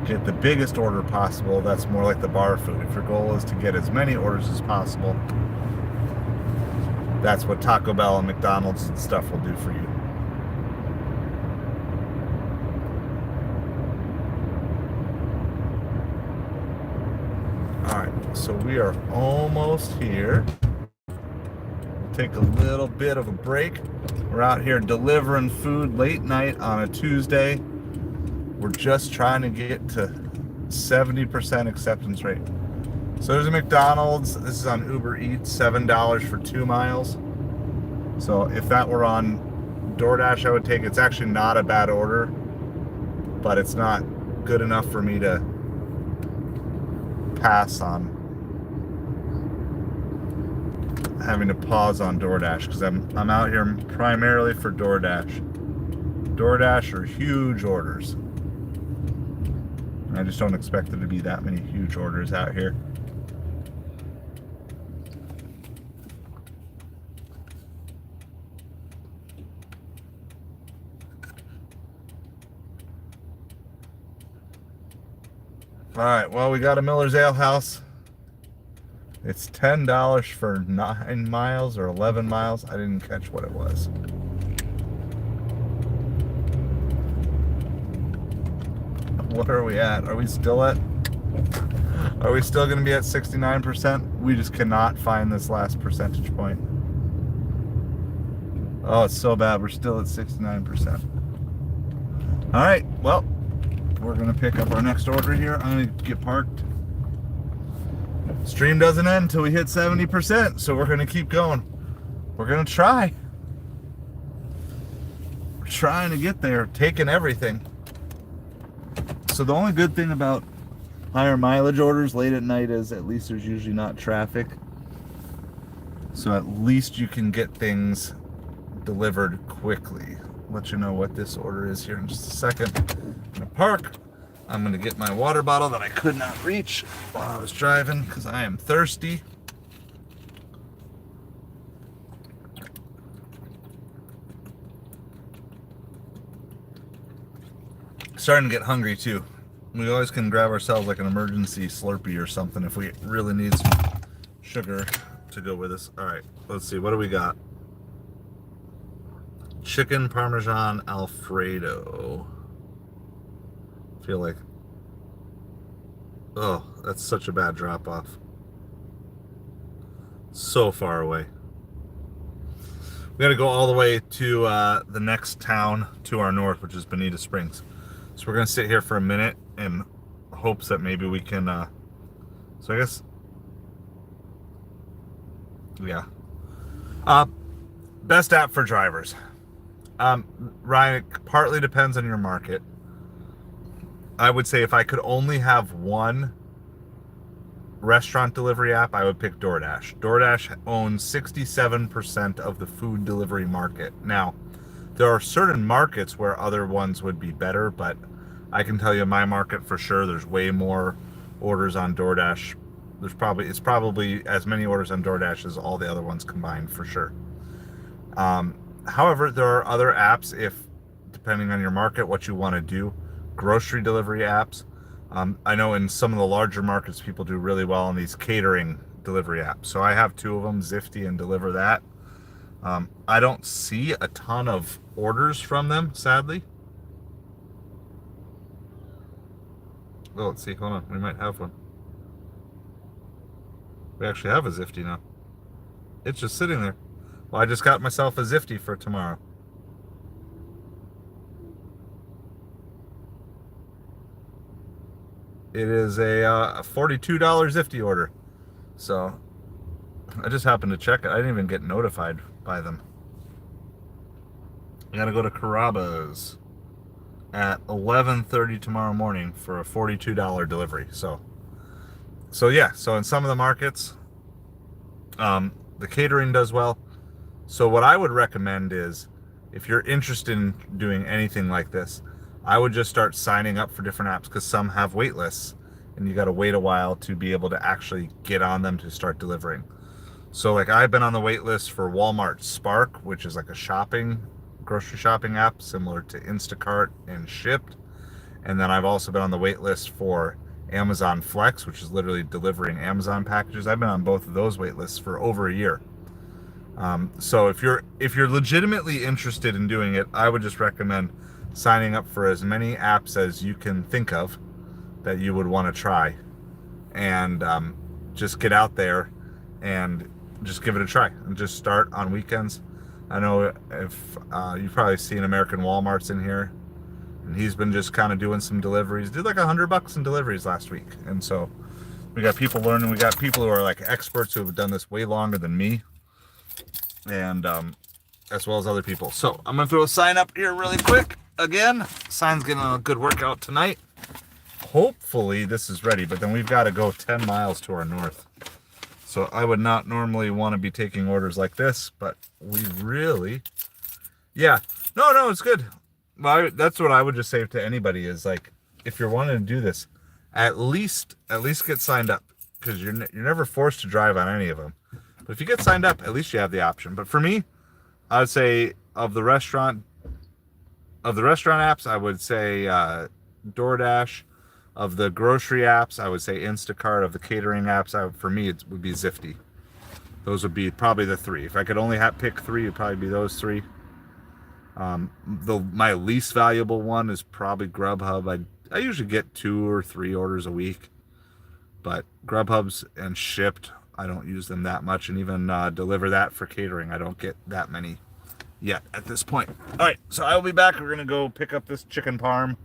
get the biggest order possible, that's more like the bar food. If your goal is to get as many orders as possible, that's what Taco Bell and McDonald's and stuff will do for you. Alright, so we are almost here. Take a little bit of a break. We're out here delivering food late night on a Tuesday. We're just trying to get to 70% acceptance rate. So there's a McDonald's. This is on Uber Eats, $7 for 2 miles. So if that were on DoorDash, I would take it. It's actually not a bad order, but it's not good enough for me to pass on having to pause on DoorDash, because I'm out here primarily for DoorDash. DoorDash are huge orders. I just don't expect there to be that many huge orders out here. Alright, well, we got a Miller's Ale House. It's $10 for 9 miles or 11 miles. I didn't catch what it was. What are we at? Are we still going to be at 69%? We just cannot find this last percentage point. Oh, it's so bad. We're still at 69%. All right, well, we're going to pick up our next order here. I'm going to get parked Stream doesn't end until we hit 70%, so we're going to keep going. We're going to try. We're trying to get there, taking everything. So the only good thing about higher mileage orders late at night is at least there's usually not traffic. So at least you can get things delivered quickly. I'll let you know what this order is here in just a second. I'm going to park. I'm going to get my water bottle that I could not reach while I was driving because I am thirsty. Starting to get hungry too. We always can grab ourselves like an emergency Slurpee or something if we really need some sugar to go with us. All right, let's see. What do we got? Chicken Parmesan Alfredo. Feel like, oh, that's such a bad drop off. So far away. We got to go all the way to the next town to our north, which is Bonita Springs. So we're gonna sit here for a minute in hopes that maybe we can. So I guess, yeah. Best app for drivers. Ryan, it partly depends on your market. I would say if I could only have one restaurant delivery app, I would pick DoorDash. DoorDash owns 67% of the food delivery market. Now, there are certain markets where other ones would be better, but I can tell you in my market for sure, there's way more orders on DoorDash. It's probably as many orders on DoorDash as all the other ones combined for sure. However, there are other apps depending on your market, what you want to do. Grocery delivery apps. I know in some of the larger markets, people do really well on these catering delivery apps. So I have two of them, Zifty and Deliver That. I don't see a ton of orders from them, sadly. Oh, let's see. Hold on. We might have one. We actually have a Zifty now. It's just sitting there. Well, I just got myself a Zifty for tomorrow. It is a $42 Zifty order. So I just happened to check it. I didn't even get notified by them. I gotta go to Carrabba's at 11:30 tomorrow morning for a $42 delivery. So yeah. So in some of the markets, the catering does well. So what I would recommend is, if you're interested in doing anything like this, I would just start signing up for different apps, because some have wait lists and you got to wait a while to be able to actually get on them to start delivering. So like I've been on the wait list for Walmart Spark, which is like a grocery shopping app similar to Instacart and Shipt. And then I've also been on the wait list for Amazon Flex, which is literally delivering Amazon packages. I've been on both of those wait lists for over a year. So if you're legitimately interested in doing it, I would just recommend signing up for as many apps as you can think of that you would want to try, and just get out there and just give it a try and just start on weekends. I know if you've probably seen American Walmart's in here, and he's been just kind of doing some deliveries. Did like $100 in deliveries last week. And so we got people learning. We got people who are like experts who have done this way longer than me, and as well as other people. So I'm gonna throw a sign up here really quick. Again, Sign's getting a good workout tonight. Hopefully this is ready, but then we've got to go 10 miles to our north. So I would not normally want to be taking orders like this, but we really, yeah. No, it's good. Well, that's what I would just say to anybody is, like, if you're wanting to do this, at least get signed up, because you're never forced to drive on any of them. But if you get signed up, at least you have the option. But for me, I would say of the restaurant apps, I would say DoorDash. Of the grocery apps, I would say Instacart. Of the catering apps, for me, it would be Zifty. Those would be probably the three. If I could only pick three, it'd probably be those three. My least valuable one is probably Grubhub. I usually get 2 or 3 orders a week, but Grubhub's and Shipt, I don't use them that much, and even Deliver That for catering, I don't get that many yet at this point. All right, so I will be back. We're gonna go pick up this chicken parm.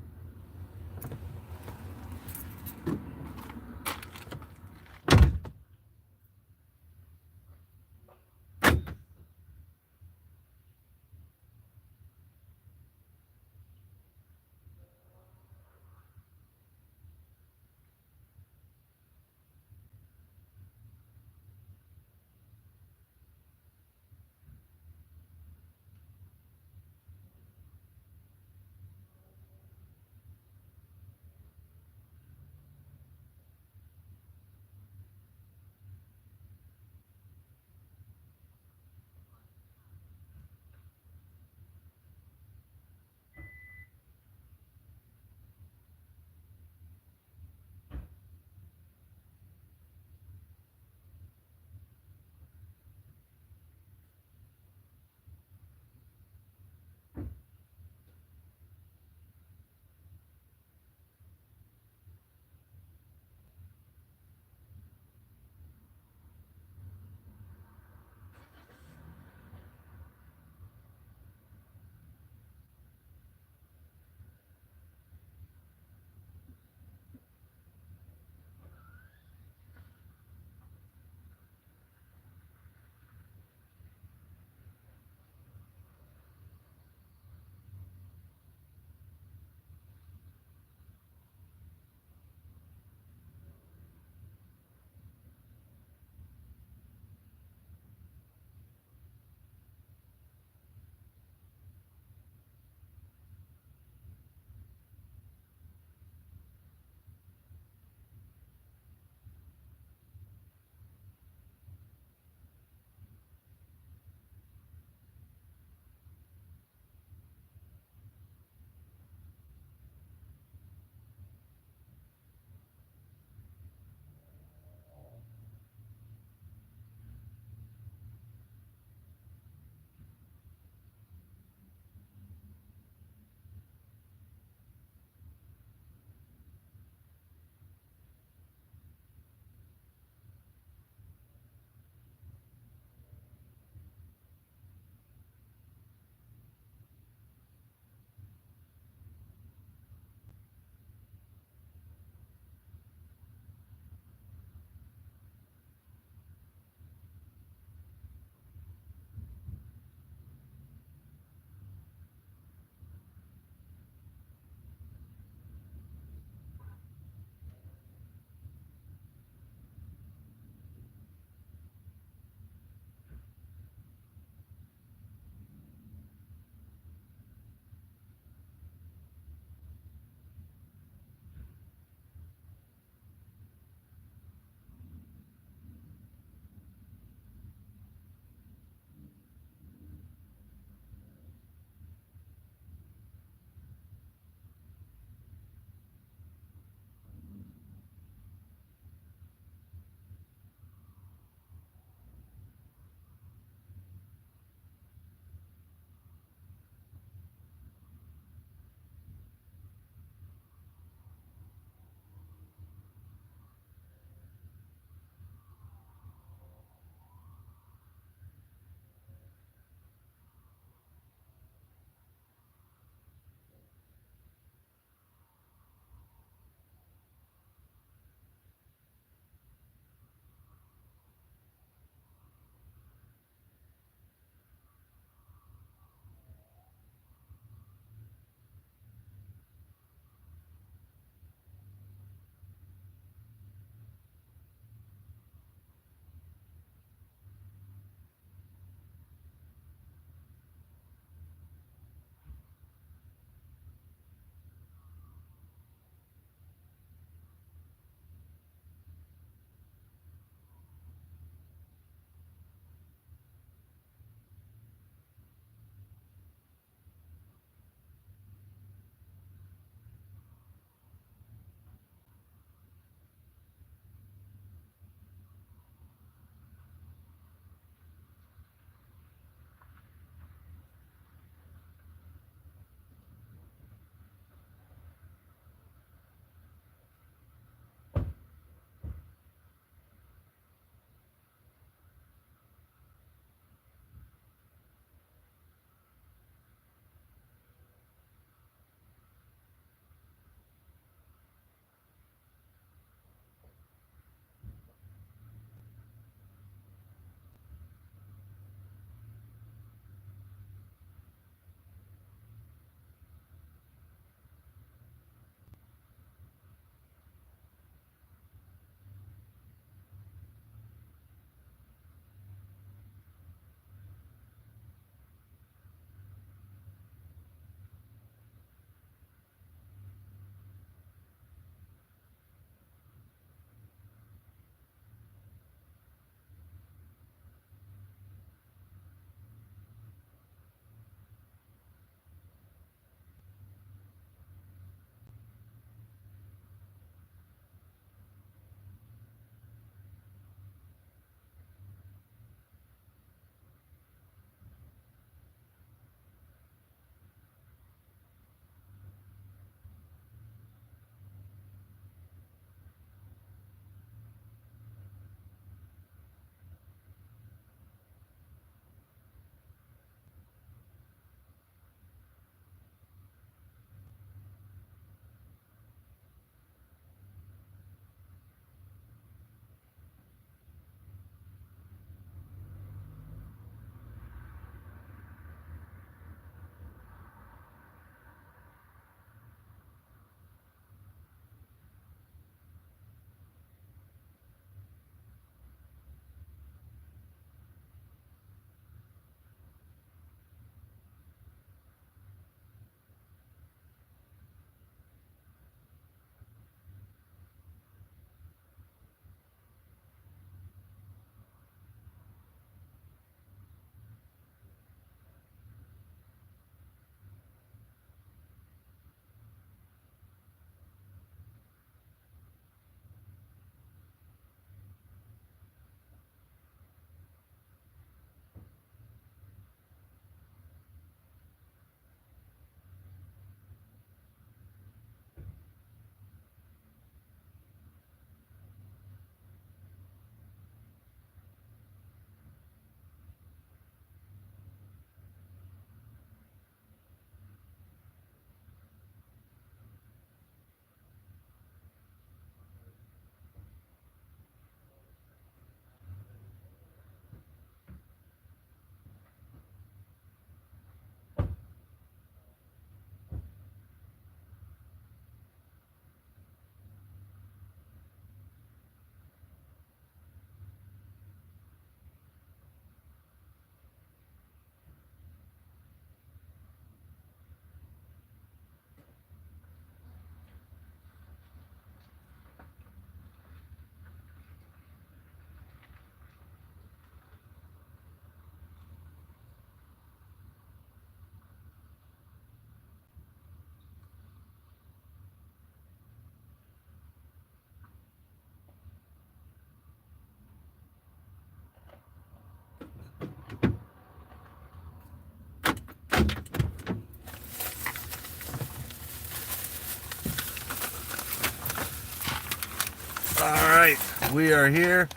We are here.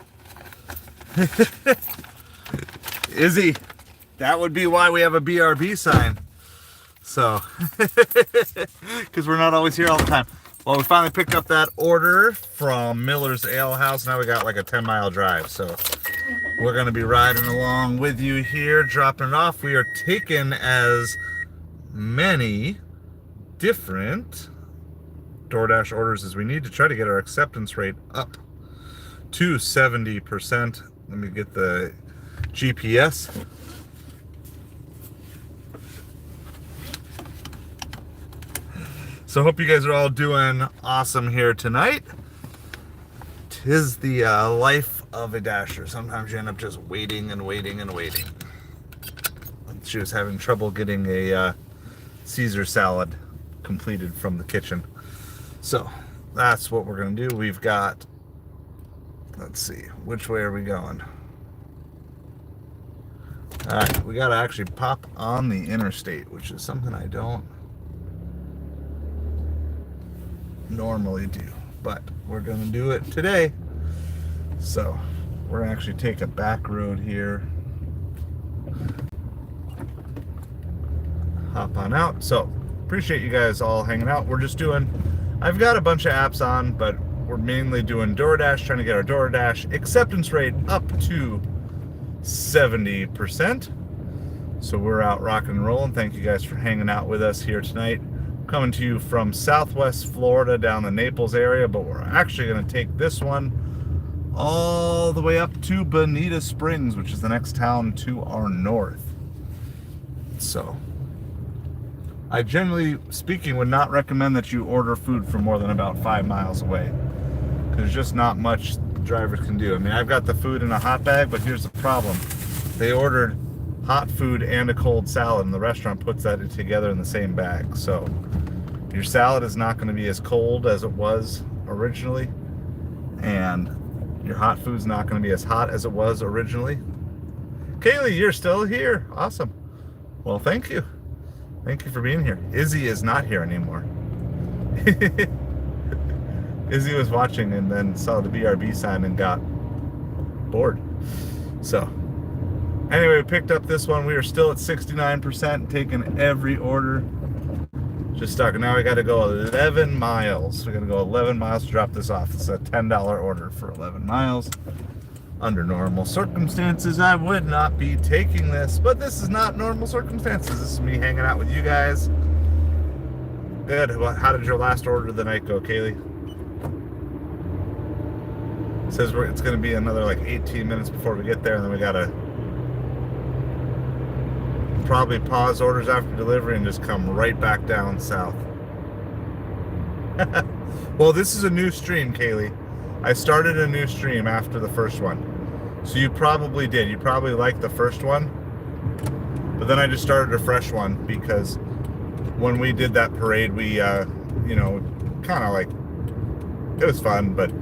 Izzy, that would be why we have a BRB sign. So, because we're not always here all the time. Well, we finally picked up that order from Miller's Ale House. Now we got like a 10-mile drive. So we're going to be riding along with you here, dropping it off. We are taking as many different DoorDash orders as we need to try to get our acceptance rate up to 70%. Let me get the GPS. So hope you guys are all doing awesome here tonight. 'Tis the life of a dasher. Sometimes you end up just waiting and waiting and waiting. She was having trouble getting a Caesar salad completed from the kitchen. So that's what we're going to do. We've got, let's see, which way are we going? All right, we got to actually pop on the interstate, which is something I don't normally do, but we're going to do it today. So we're going to actually take a back road here, hop on out. So appreciate you guys all hanging out. We're just doing, I've got a bunch of apps on, but we're mainly doing DoorDash, trying to get our DoorDash acceptance rate up to 70%. So we're out rocking and rolling. Thank you guys for hanging out with us here tonight. Coming to you from Southwest Florida down the Naples area, but we're actually going to take this one all the way up to Bonita Springs, which is the next town to our north. So I generally speaking would not recommend that you order food from more than about 5 miles away. There's just not much drivers can do. I mean, I've got the food in a hot bag, but here's the problem. They ordered hot food and a cold salad, and the restaurant puts that together in the same bag. So your salad is not going to be as cold as it was originally, and your hot food's not going to be as hot as it was originally. Kaylee, you're still here. Awesome. Well, thank you. Thank you for being here. Izzy is not here anymore. Izzy was watching and then saw the BRB sign and got bored. So anyway, we picked up this one. We are still at 69%, taking every order. Just talking. Now we got to go 11 miles. We're going to go 11 miles to drop this off. It's a $10 order for 11 miles. Under normal circumstances, I would not be taking this, but this is not normal circumstances. This is me hanging out with you guys. Good. How did your last order of the night go, Kaylee? It says it's going to be another like 18 minutes before we get there, and then we got to probably pause orders after delivery and just come right back down south. Well, this is a new stream, Kaylee. I started a new stream after the first one. So you probably did. You probably liked the first one. But then I just started a fresh one because when we did that parade, we, you know, kind of like, it was fun, but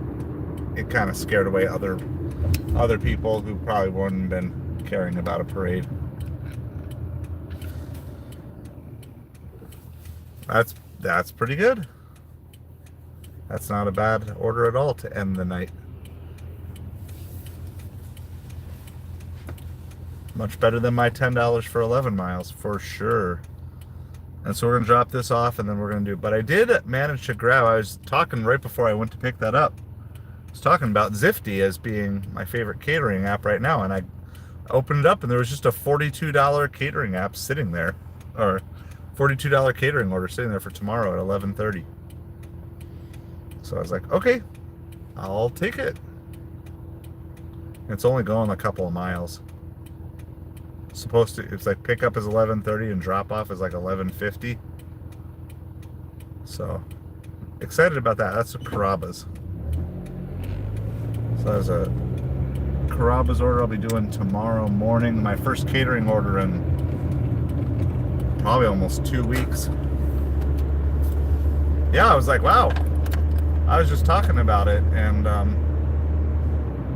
it kind of scared away other people who probably wouldn't have been caring about a parade. That's pretty good. That's not a bad order at all to end the night. Much better than my $10 for 11 miles, for sure. And so we're going to drop this off, and then we're going to do... But I did manage to grab... I was talking right before I went to pick that up. I was talking about Zifty as being my favorite catering app right now, and I opened it up, and there was just a $42 catering app sitting there. Or $42 catering order sitting there for tomorrow at 11:30. So I was like, okay, I'll take it. It's only going a couple of miles. Supposed to, it's like pickup is 11:30 and drop off is like 11:50. So excited about that. That's a Carrabba's. So that's a Carrabba's order I'll be doing tomorrow morning. My first catering order in probably almost 2 weeks. Yeah, I was like, wow. I was just talking about it, and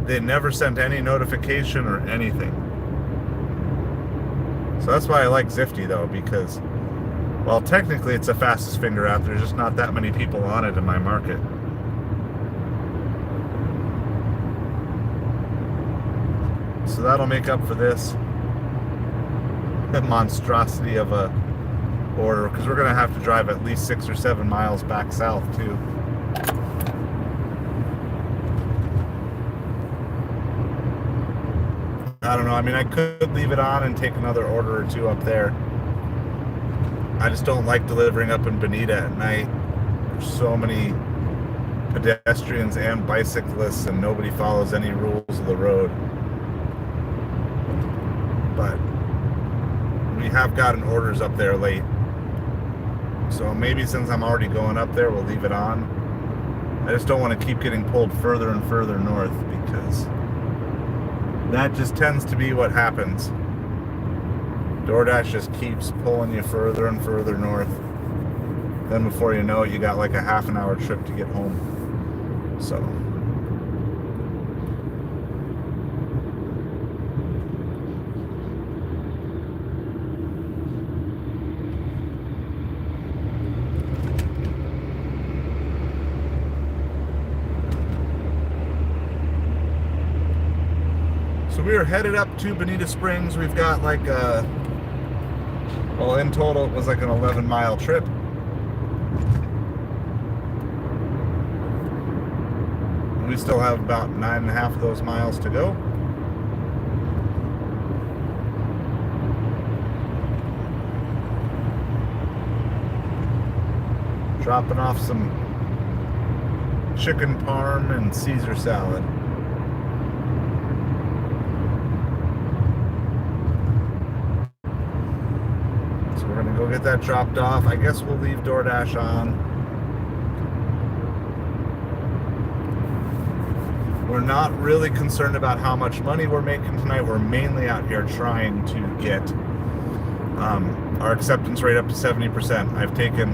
they never sent any notification or anything. So that's why I like Zifty, though, because, well, technically it's a fastest finger app. There's just not that many people on it in my market. So that'll make up for this monstrosity of a order, because we're gonna have to drive at least 6 or 7 miles back south too. I don't know. I mean, I could leave it on and take another order or two up there. I just don't like delivering up in Bonita at night. There's so many pedestrians and bicyclists, and nobody follows any rules of the road. But we have gotten orders up there late. So maybe since I'm already going up there, we'll leave it on. I just don't want to keep getting pulled further and further north, because that just tends to be what happens. DoorDash just keeps pulling you further and further north. Then before you know it, you got like a half an hour trip to get home. So we are headed up to Bonita Springs. We've got like well, in total it was like an 11-mile trip. We still have about 9.5 of those miles to go. Dropping off some chicken parm and Caesar salad. So we're gonna go get that dropped off. I guess we'll leave DoorDash on. We're not really concerned about how much money we're making tonight. We're mainly out here trying to get our acceptance rate up to 70%. I've taken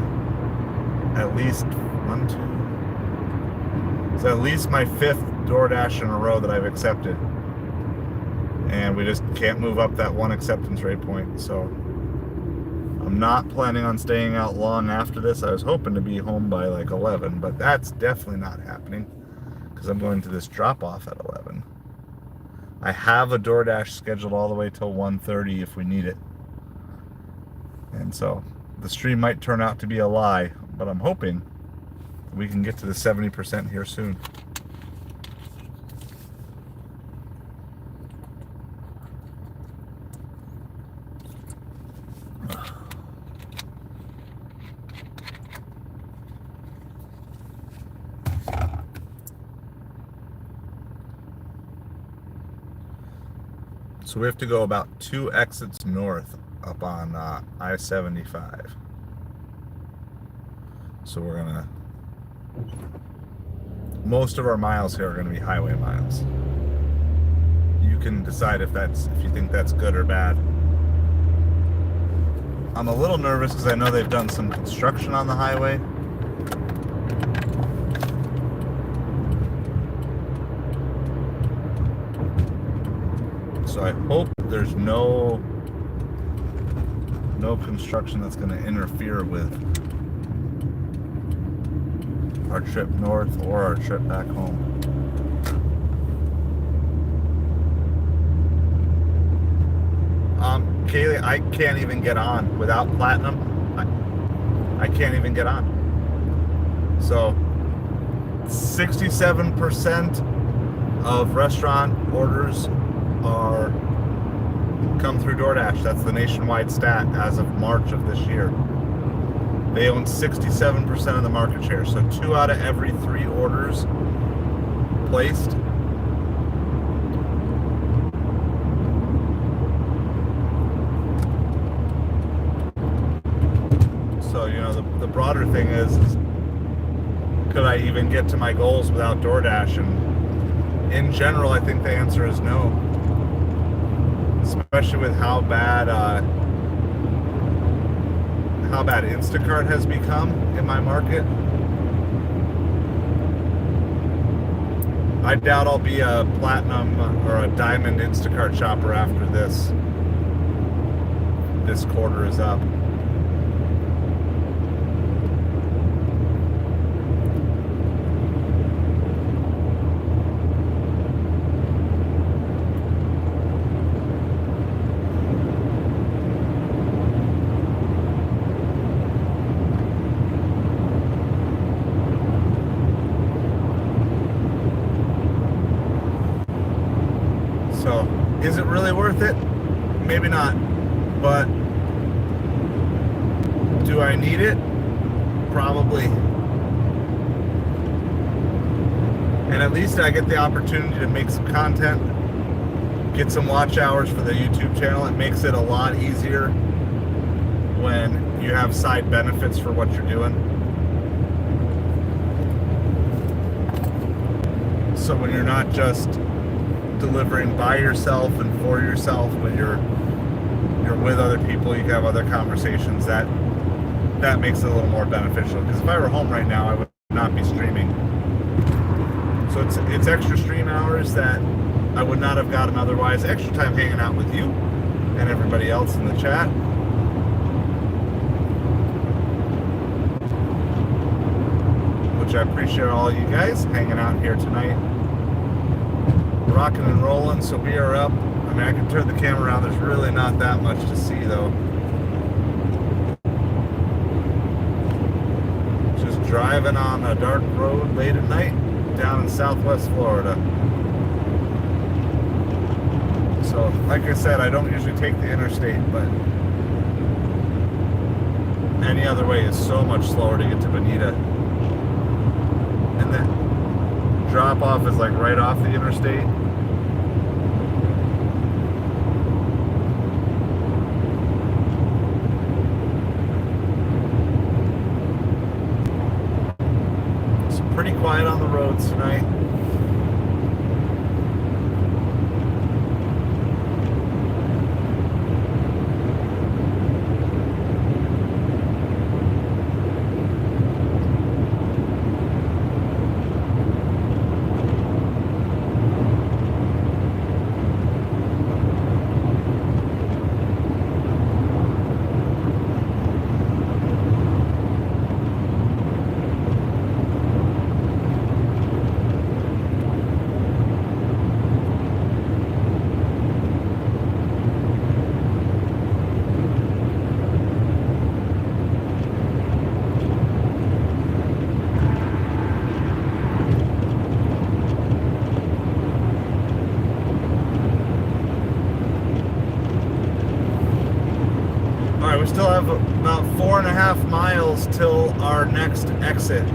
at least it's at least my 5th DoorDash in a row that I've accepted. And we just can't move up that one acceptance rate point. So I'm not planning on staying out long after this. I was hoping to be home by like 11, but that's definitely not happening, because I'm going to this drop-off at 11. I have a DoorDash scheduled all the way till 1:30 if we need it. And so the stream might turn out to be a lie, but I'm hoping we can get to the 70% here soon. So we have to go about 2 exits north up on I-75. So we're gonna, most of our miles here are gonna be highway miles. You can decide if you think that's good or bad. I'm a little nervous because I know they've done some construction on the highway. So I hope there's no construction that's going to interfere with our trip north or our trip back home. Kaylee, I can't even get on without Platinum. I can't even get on. So 67% of restaurant orders come through DoorDash. That's the nationwide stat as of March of this year. They own 67% of the market share. So 2 out of every 3 orders placed So, you know, the broader thing is could I even get to my goals without DoorDash? And in general, I think the answer is no. Especially with how bad Instacart has become in my market. I doubt I'll be a platinum or a diamond Instacart shopper after this quarter is up. So, is it really worth it? Maybe not. But do I need it? Probably. And at least I get the opportunity to make some content, get some watch hours for the YouTube channel. It makes it a lot easier when you have side benefits for what you're doing. So when you're not just delivering by yourself and for yourself, when you're with other people, you can have other conversations. That makes it a little more beneficial. Because if I were home right now, I would not be streaming. So it's extra stream hours that I would not have gotten otherwise. Extra time hanging out with you and everybody else in the chat. Which I appreciate all you guys hanging out here tonight. Rocking and rolling, so we are up. I mean, I can turn the camera around. There's really not that much to see, though. Just driving on a dark road late at night down in Southwest Florida. So, like I said, I don't usually take the interstate, but any other way is so much slower to get to Bonita. And then drop off is like right off the interstate. It's pretty quiet on the roads tonight. We still have about 4.5 miles till our next exit.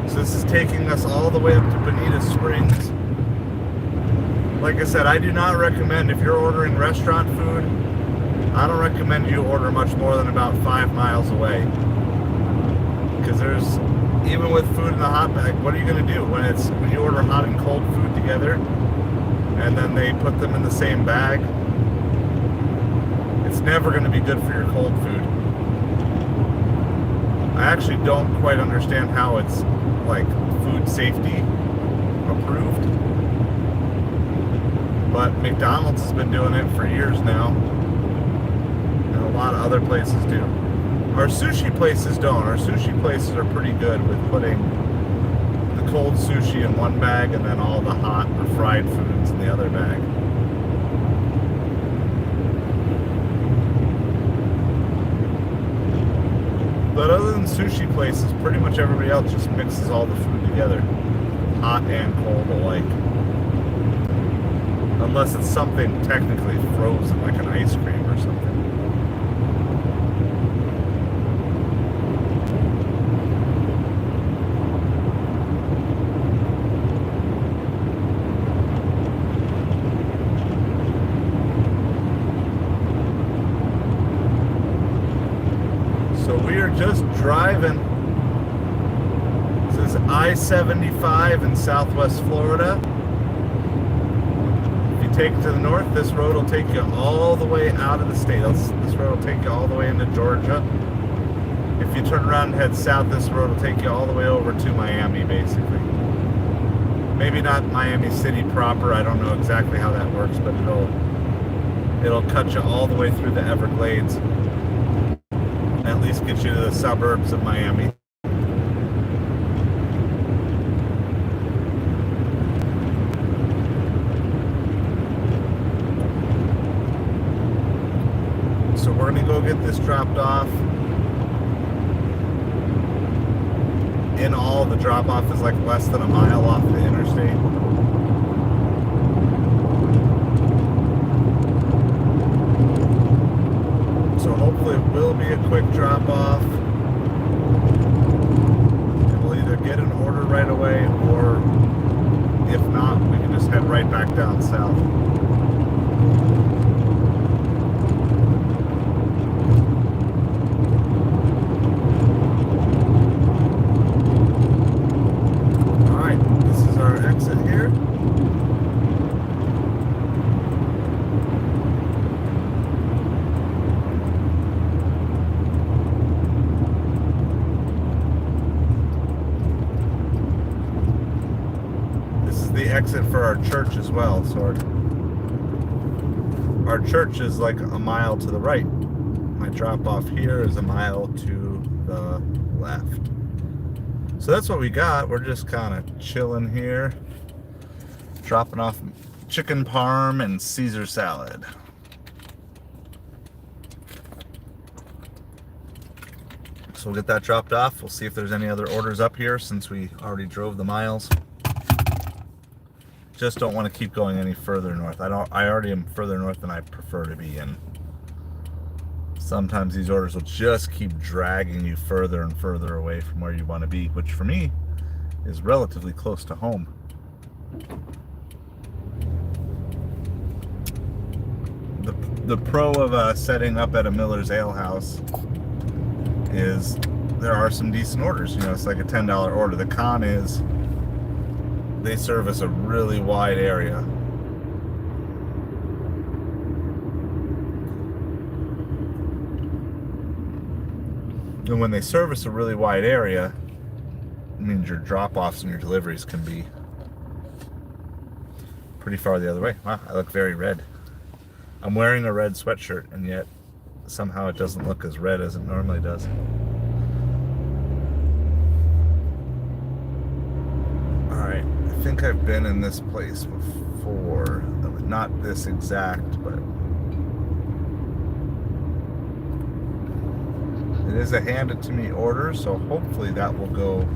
So this is taking us all the way up to Bonita Springs. Like I said, I do not recommend, if you're ordering restaurant food, I don't recommend you order much more than about 5 miles away. Because there's, even with food in the hot bag, what are you going to do when you order hot and cold food together and then they put them in the same bag? It's never going to be good for your cold food. I actually don't quite understand how it's like food safety approved, but McDonald's has been doing it for years now, and a lot of other places do. Our sushi places don't. Our sushi places are pretty good with putting the cold sushi in one bag and then all the hot or fried foods in the other bag. But other than sushi places, pretty much everybody else just mixes all the food together, hot and cold alike. Unless it's something technically frozen, like an ice cream or something. So we are just driving. This is I-75 in Southwest Florida. If you take it to the north, this road will take you all the way out of the state. This road will take you all the way into Georgia. If you turn around and head south, this road will take you all the way over to Miami, basically. Maybe not Miami City proper. I don't know exactly how that works, but it'll cut you all the way through the Everglades. At least get you to the suburbs of Miami. So we're gonna go get this dropped off. In all, the drop off is like less than a mile off the interstate. quick drop off. We'll either get an order right away, or if not, we can just head right back down south. Alright, this is our exit here. The exit for our church as well. So our church is like a mile to the right. My drop off here is a mile to the left. So that's what we got. We're just kind of chilling here, dropping off chicken parm and Caesar salad. So we'll get that dropped off. We'll see if there's any other orders up here since we already drove the miles. Just don't want to keep going any further north. I already am further north than I prefer to be, and sometimes these orders will just keep dragging you further and further away from where you want to be, which for me is relatively close to home. The pro of setting up at a Miller's Ale House is there are some decent orders. You know, it's like a $10 order. The con is they service a really wide area. And when they service a really wide area, it means your drop-offs and your deliveries can be pretty far the other way. Wow, I look very red. I'm wearing a red sweatshirt, and yet somehow it doesn't look as red as it normally does. Alright, I think I've been in this place before. Not this exact, but it is a handed to me order, so hopefully that will go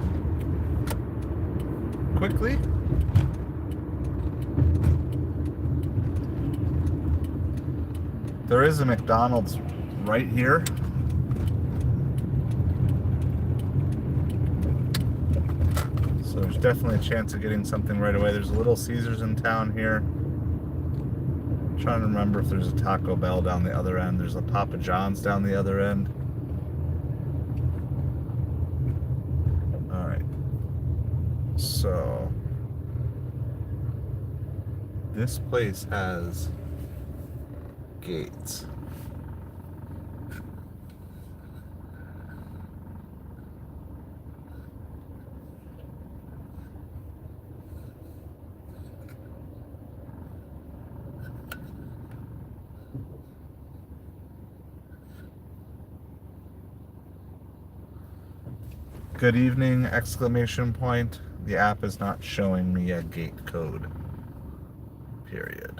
quickly. There is a McDonald's right here. So there's definitely a chance of getting something right away. There's a Little Caesars in town here. I'm trying to remember if there's a Taco Bell down the other end. There's a Papa John's down the other end. Alright. So this place has gates. Good evening, exclamation point. The app is not showing me a gate code. Period.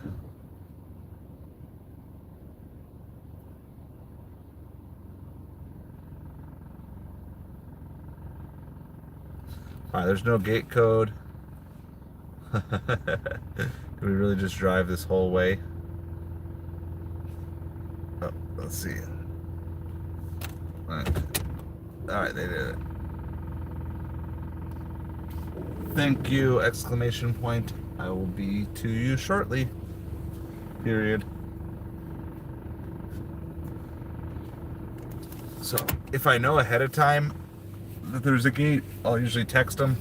Alright, there's no gate code. Can we really just drive this whole way? Oh, let's see. Alright, they did it. Thank you, exclamation point. I will be to you shortly. Period. So, if I know ahead of time that there's a gate, I'll usually text them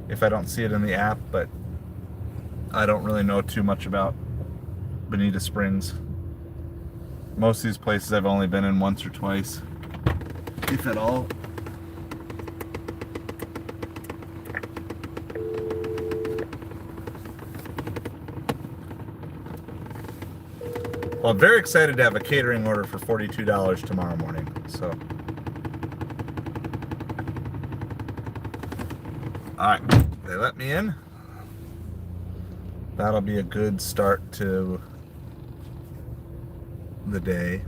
if I don't see it in the app, but I don't really know too much about Bonita Springs. Most of these places I've only been in once or twice, if at all. Well, I'm very excited to have a catering order for $42 tomorrow morning, so. Alright, they let me in. That'll be a good start to the day.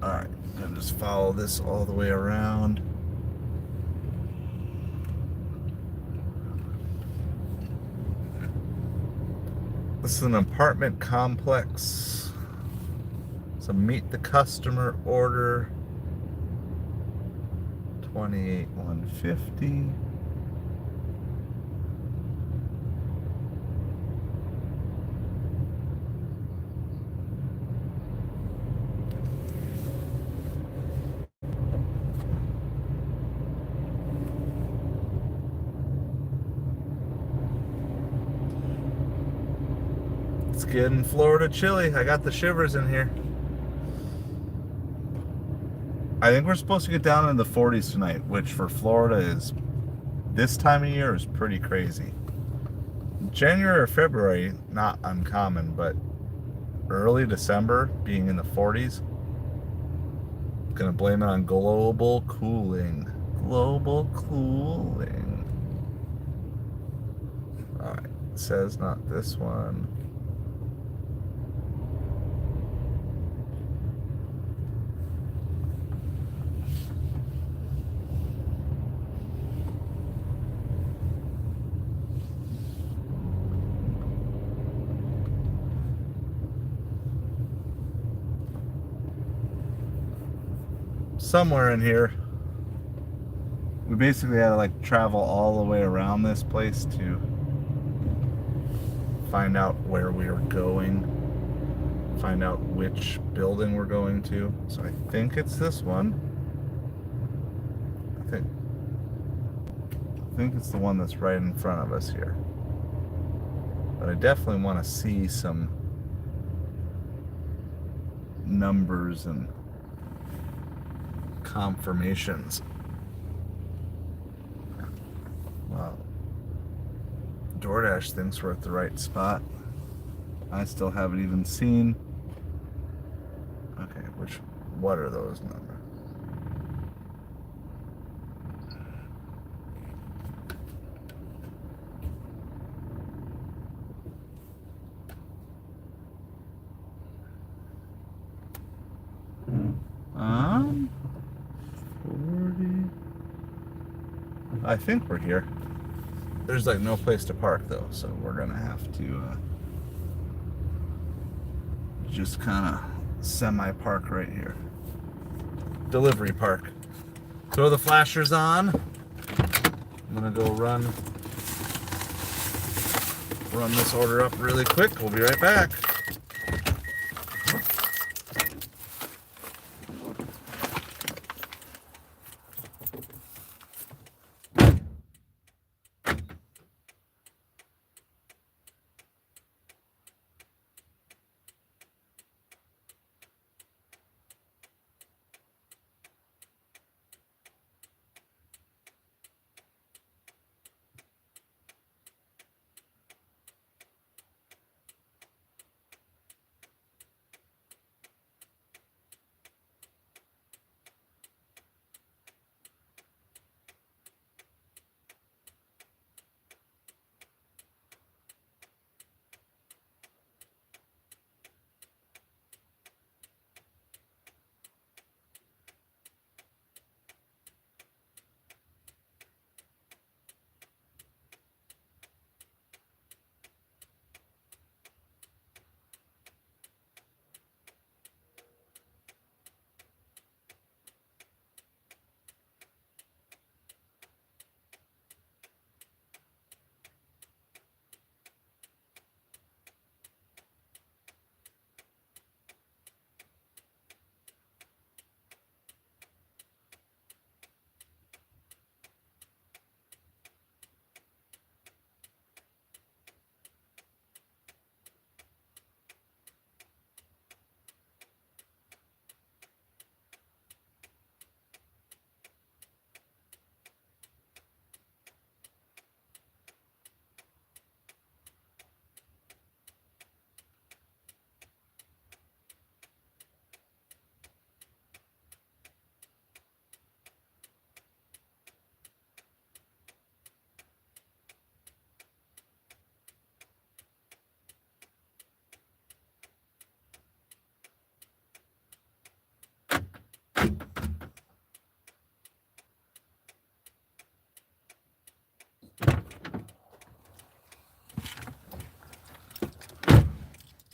Alright, I'm gonna just follow this all the way around. This is an apartment complex. So meet the customer order. 28,150. It's getting Florida chilly. I got the shivers in here. I think we're supposed to get down in the 40s tonight, which for Florida is, this time of year is pretty crazy. January or February, not uncommon, but early December being in the 40s, gonna blame it on global cooling. Global cooling. Alright, it says not this one. Somewhere in here. We basically had to like travel all the way around this place to find out where we were going, find out which building we're going to. So I think it's this one. I think it's the one that's right in front of us here. But I definitely want to see some numbers and confirmations. Wow. DoorDash thinks we're at the right spot. I still haven't even seen. Okay, what are those numbers? Um, 40. I think we're here. There's like no place to park though, so we're gonna have to just kind of semi-park right here. Delivery park. Throw the flashers on. I'm gonna go run this order up really quick. We'll be right back.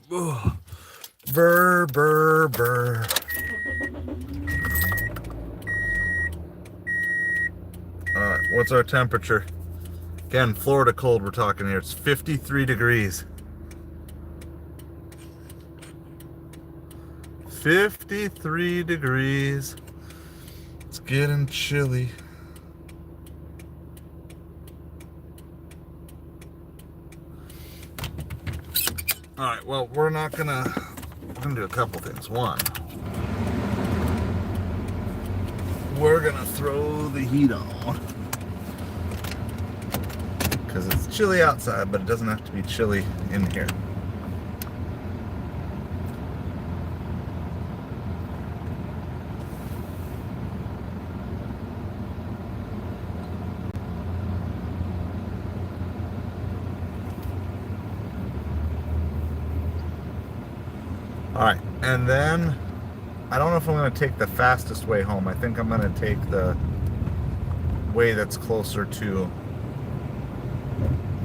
Ugh. Brr, brr, brr. What's our temperature? Again, Florida cold we're talking here. It's 53 degrees. 53 degrees. It's getting chilly. Alright, well, we're gonna do a couple things. One, we're gonna throw the heat on. Because it's chilly outside, but it doesn't have to be chilly in here. Alright, and then I don't know if I'm going to take the fastest way home. I think I'm going to take the way that's closer to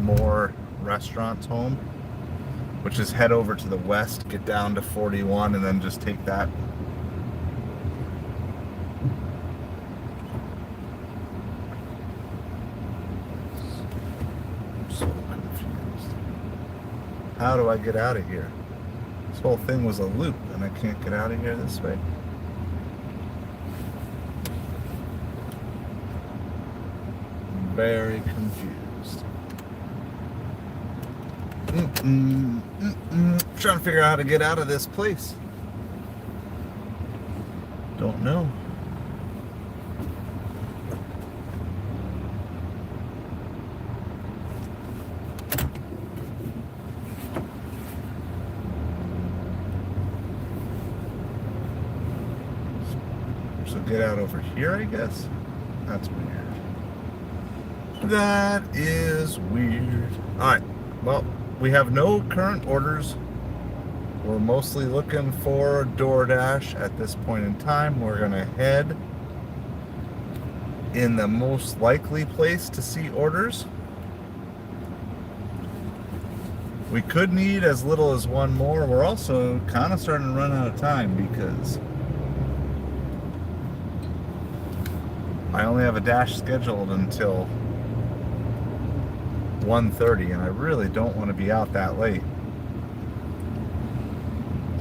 more restaurants home, which is head over to the west, get down to 41, and then just take that. I'm so confused. How do I get out of here? This whole thing was a loop, and I can't get out of here this way. I'm very confused. Trying to figure out how to get out of this place. Don't know. So get out over here, I guess. That's weird. That is weird. Alright, well, we have no current orders. We're mostly looking for DoorDash at this point in time. We're going to head in the most likely place to see orders. We could need as little as one more. We're also kind of starting to run out of time because I only have a dash scheduled until 1:30, and I really don't want to be out that late.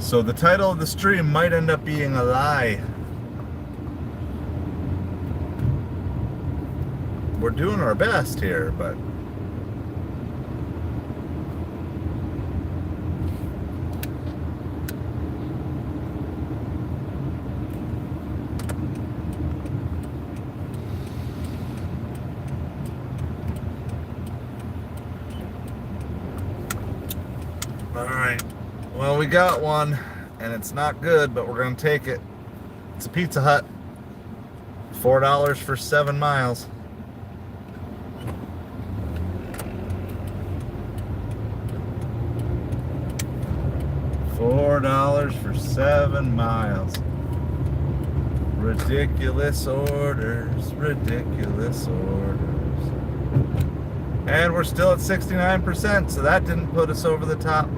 So the title of the stream might end up being a lie. We're doing our best here, but alright, well, we got one, and it's not good, but we're going to take it. It's a Pizza Hut. $4 for 7 miles. $4 for 7 miles. Ridiculous orders, ridiculous orders. And we're still at 69%, so that didn't put us over the top.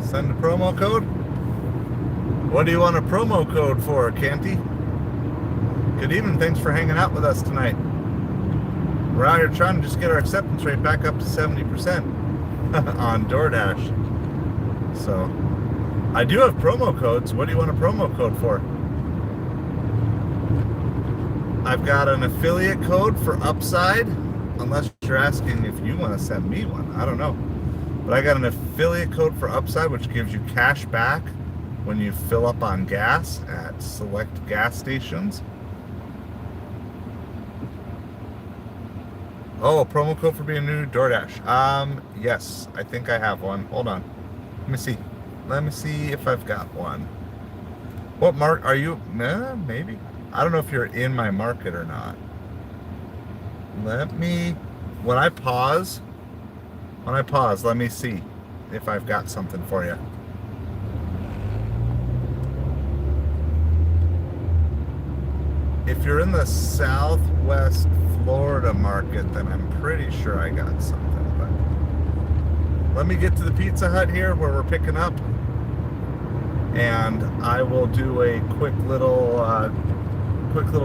Send a promo code? What do you want a promo code for, Canty? Good evening, thanks for hanging out with us tonight. We're out here trying to just get our acceptance rate back up to 70% on DoorDash. So, I do have promo codes. What do you want a promo code for? I've got an affiliate code for Upside, unless you're asking if you want to send me one. I don't know. But I got an affiliate code for Upside, which gives you cash back when you fill up on gas at select gas stations. Oh, a promo code for being new DoorDash. Yes, I think I have one. Hold on. Let me see. Let me see if I've got one. What mark are you? Maybe. I don't know if you're in my market or not. When I pause, let me see if I've got something for you. If you're in the Southwest Florida market, then I'm pretty sure I got something. But let me get to the Pizza Hut here where we're picking up, and I will do a quick little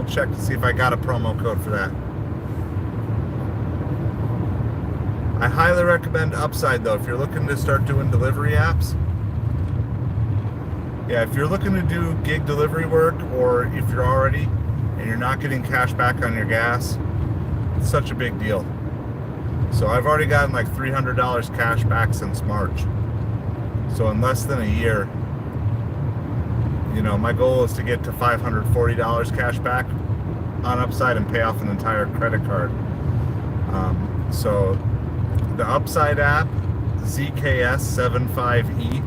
check to see if I got a promo code for that. I highly recommend Upside though if you're looking to start doing delivery apps. Yeah, if you're looking to do gig delivery work, or if you're already and you're not getting cash back on your gas, it's such a big deal. So I've already gotten like $300 cash back since March. So in less than a year, you know, my goal is to get to $540 cash back on Upside and pay off an entire credit card. So the Upside app, ZKS75E,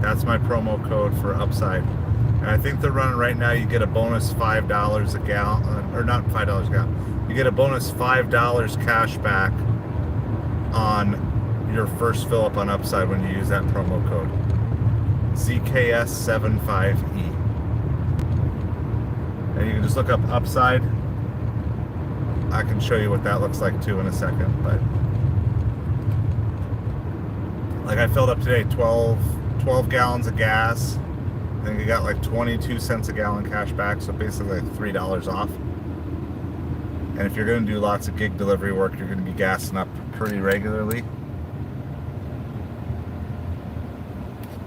that's my promo code for Upside. And I think they're running right now, you get a bonus $5 a gallon, or not $5 a gallon, you get a bonus $5 cash back on your first fill up on Upside when you use that promo code. ZKS75E. And you can just look up Upside. I can show you what that looks like too in a second, but like I filled up today 12 gallons of gas. I think I got like 22 cents a gallon cash back, so basically like $3 off. And if you're going to do lots of gig delivery work, you're going to be gassing up pretty regularly.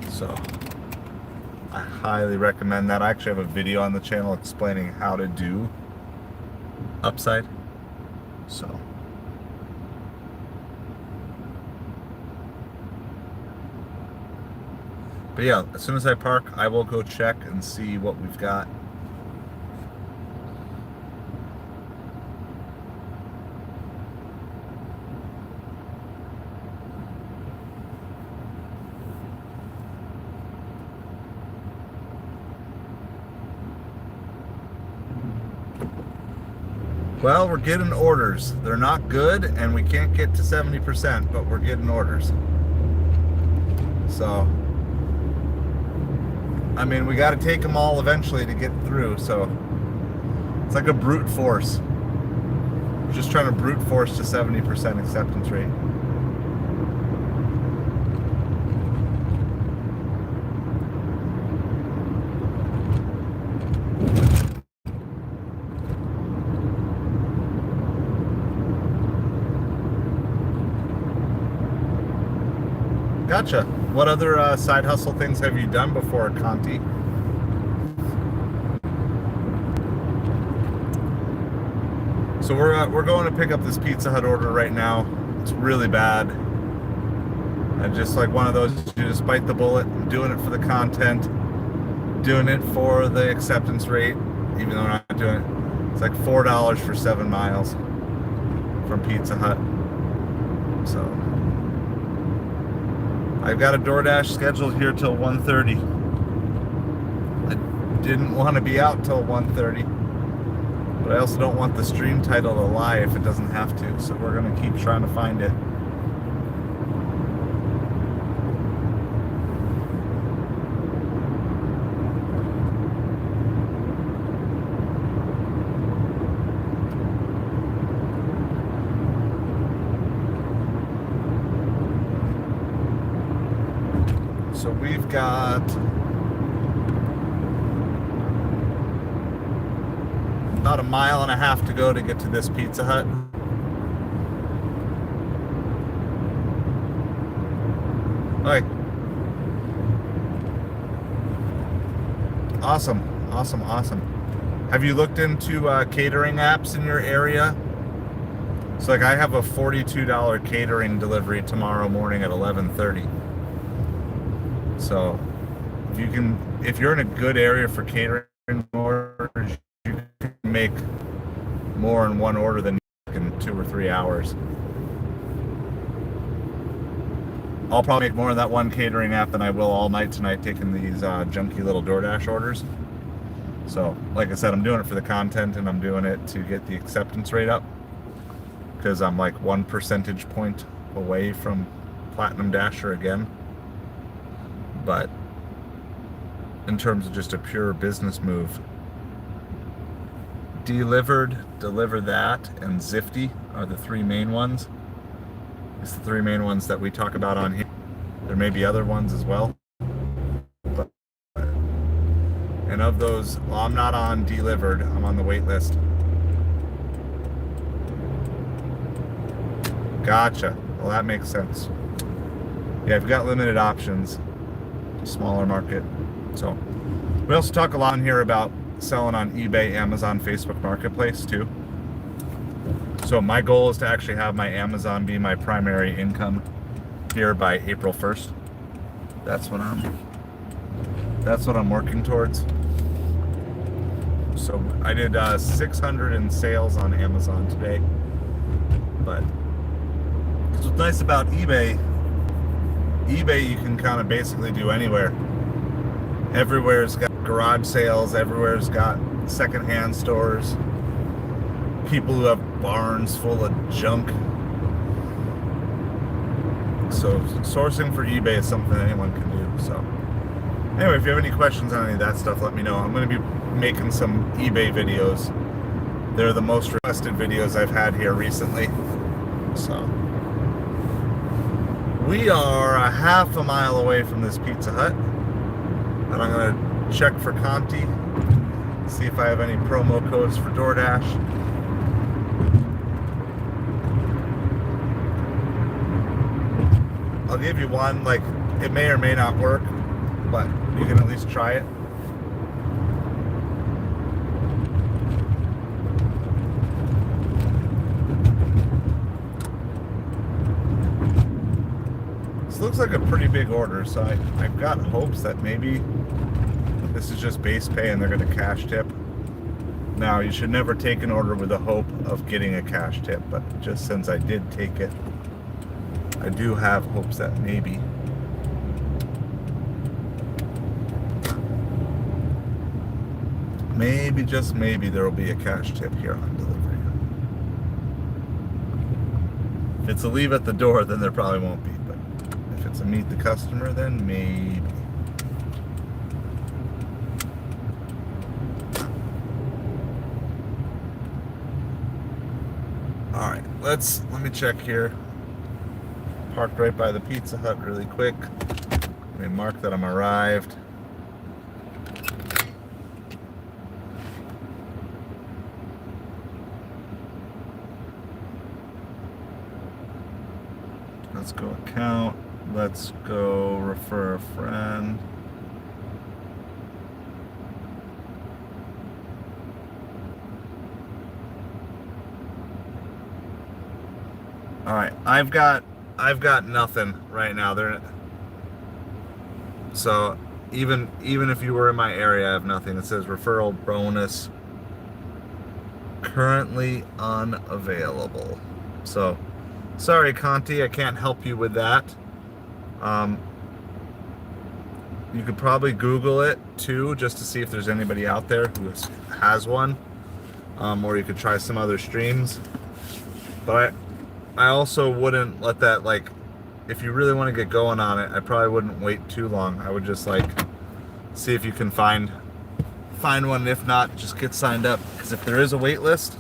So I highly recommend that. I actually have a video on the channel explaining how to do Upside. So but yeah, as soon as I park, I will go check and see what we've got. Well, we're getting orders. They're not good, and we can't get to 70%, but we're getting orders. So I mean, we got to take them all eventually to get through, so it's like a brute force. We're just trying to brute force to 70% acceptance rate. Gotcha. What other side hustle things have you done before, Conti? So we're going to pick up this Pizza Hut order right now. It's really bad. And just like one of those, you just bite the bullet. I'm doing it for the content, doing it for the acceptance rate, even though I'm not doing it. It's like $4 for 7 miles from Pizza Hut. So I've got a DoorDash scheduled here till 1:30. I didn't want to be out till 1:30, but I also don't want the stream title to lie if it doesn't have to, so we're going to keep trying to find it. So we've got about 1.5 miles to go to get to this Pizza Hut. All right. Awesome. Have you looked into catering apps in your area? So like I have a $42 catering delivery tomorrow morning at 11:30. So if you're in a good area for catering orders, you can make more in one order than in 2 or 3 hours. I'll probably make more in that one catering app than I will all night tonight taking these junky little DoorDash orders. So like I said, I'm doing it for the content, and I'm doing it to get the acceptance rate up, because I'm like 1 percentage point away from Platinum Dasher again. But in terms of just a pure business move, Delivered, Deliver That, and Zifty are the three main ones. It's the three main ones that we talk about on here. There may be other ones as well. And of those, well, I'm not on Delivered. I'm on the wait list. Gotcha. Well, that makes sense. Yeah, I've got limited options. Smaller market. So we also talk a lot in here about selling on eBay, Amazon, Facebook Marketplace too. So my goal is to actually have my Amazon be my primary income here by April 1st. That's what I'm working towards. So I did 600 in sales on Amazon today. But what's nice about eBay you can kind of basically do anywhere. Everywhere's got garage sales, everywhere's got secondhand stores, people who have barns full of junk. So sourcing for eBay is something anyone can do. So anyway, if you have any questions on any of that stuff, let me know. I'm going to be making some eBay videos. They're the most requested videos I've had here recently. So we are a half a mile away from this Pizza Hut, and I'm going to check for Conti, see if I have any promo codes for DoorDash. I'll give you one, like, it may or may not work, but you can at least try it. This looks like a pretty big order, so I've got hopes that maybe this is just base pay and they're going to cash tip. Now, you should never take an order with the hope of getting a cash tip, but just since I did take it, I do have hopes that maybe. Maybe, just maybe, there will be a cash tip here on delivery. If it's a leave at the door, then there probably won't be. But if it's a meet the customer, then maybe. All right, let me check here. Parked right by the Pizza Hut really quick. Let me mark that I'm arrived. Let's go account. Let's go refer a friend. All right, I've got nothing right now. So even if you were in my area, I have nothing. It says referral bonus currently unavailable. So sorry, Conti, I can't help you with that. You could probably Google it too, just to see if there's anybody out there who has one, or you could try some other streams. But I also wouldn't let that, like, if you really want to get going on it, I probably wouldn't wait too long. I would just, like, see if you can find one. If not, just get signed up. Because if there is a wait list,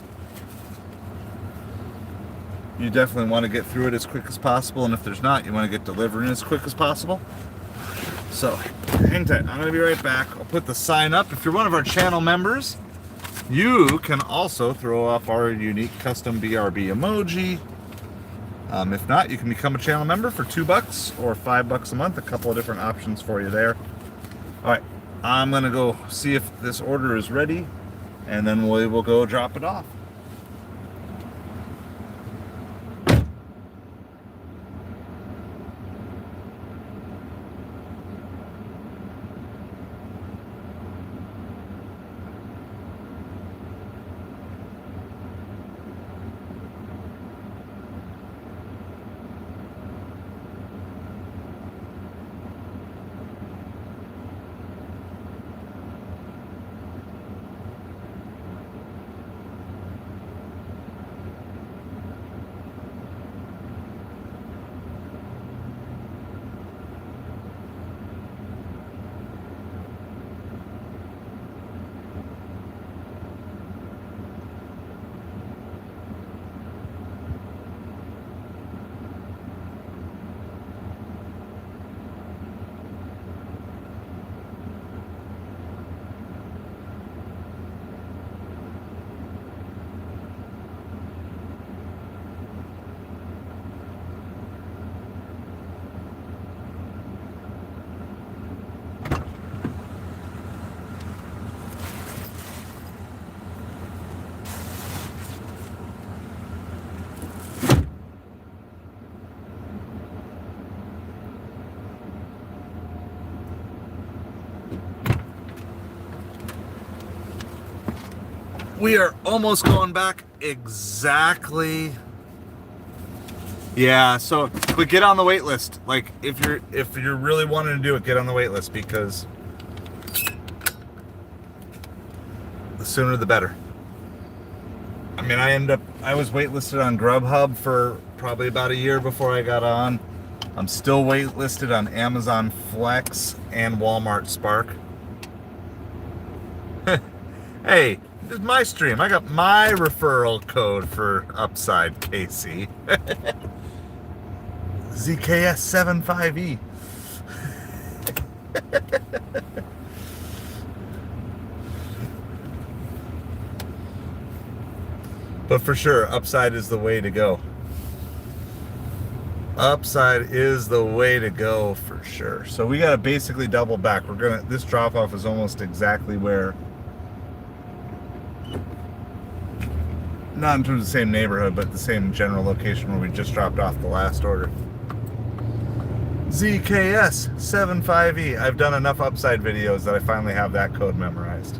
you definitely want to get through it as quick as possible. And if there's not, you want to get delivering as quick as possible. So, hang tight. I'm going to be right back. I'll put the sign up. If you're one of our channel members, you can also throw off our unique custom BRB emoji. If not, you can become a channel member for $2 or $5 a month. A couple of different options for you there. All right, I'm gonna go see if this order is ready, and then we will go drop it off. We are almost going back exactly. Yeah, so but get on the wait list. Like if you're really wanting to do it, get on the wait list, because the sooner the better. I mean, I was waitlisted on Grubhub for probably about a year before I got on. I'm still waitlisted on Amazon Flex and Walmart Spark. Hey, this is my stream. I got my referral code for Upside KC. ZKS75E. But for sure, Upside is the way to go. Upside is the way to go for sure. So we got to basically double back. This drop off is almost exactly where, not in terms of the same neighborhood, but the same general location where we just dropped off the last order. ZKS75E. I've done enough Upside videos that I finally have that code memorized.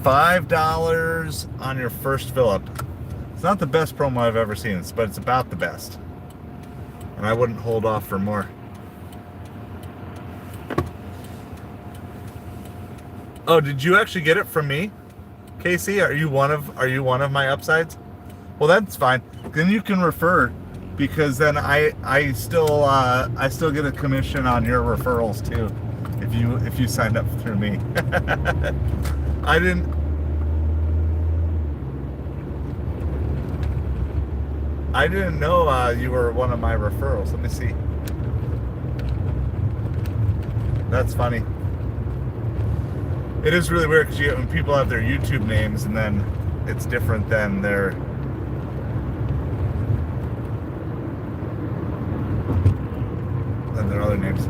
$5 on your first fill up. It's not the best promo I've ever seen, but it's about the best. And I wouldn't hold off for more. Oh, did you actually get it from me, Casey? Are you one of my Upsides? Well, that's fine. Then you can refer, because then I still get a commission on your referrals too, if you signed up through me. I didn't know you were one of my referrals. Let me see. That's funny. It is really weird because when people have their YouTube names and then it's different than their other names.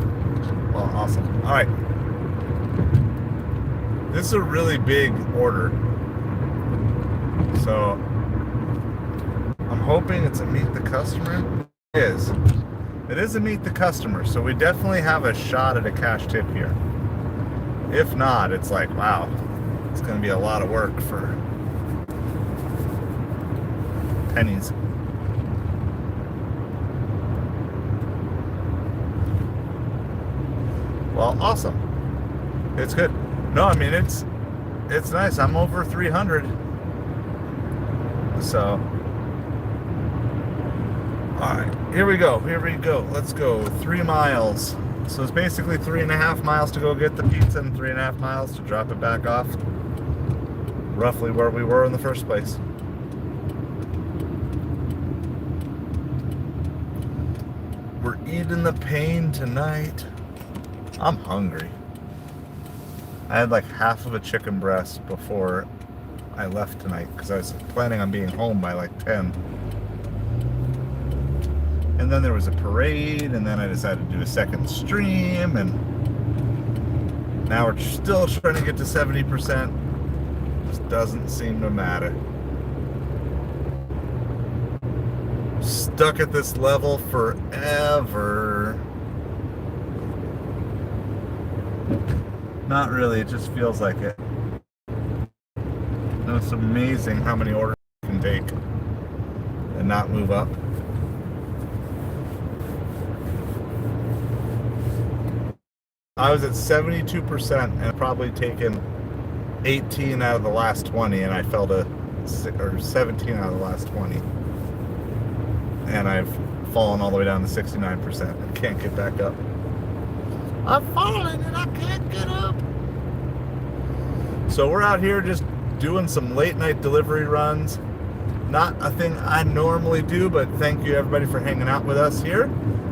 Well, awesome. All right. This is a really big order. So I'm hoping it's a meet the customer. It is. It is a meet the customer, so we definitely have a shot at a cash tip here. If not, it's like, wow, it's going to be a lot of work for pennies. Well, awesome. It's good. No, I mean, it's nice. I'm over 300. So, all right, here we go. Let's go. 3 miles. So it's basically 3.5 miles to go get the pizza and 3.5 miles to drop it back off. Roughly where we were in the first place. We're eating the pain tonight. I'm hungry. I had like half of a chicken breast before I left tonight because I was planning on being home by like 10. And then there was a parade, and then I decided to do a second stream, and now we're still trying to get to 70%. Just doesn't seem to matter. Stuck at this level forever. Not really, it just feels like it. And it's amazing how many orders you can take and not move up. I was at 72% and probably taken 18 out of the last 20, and I fell to 17 out of the last 20. And I've fallen all the way down to 69% and can't get back up. I'm falling and I can't get up. So we're out here just doing some late night delivery runs. Not a thing I normally do, but thank you everybody for hanging out with us here.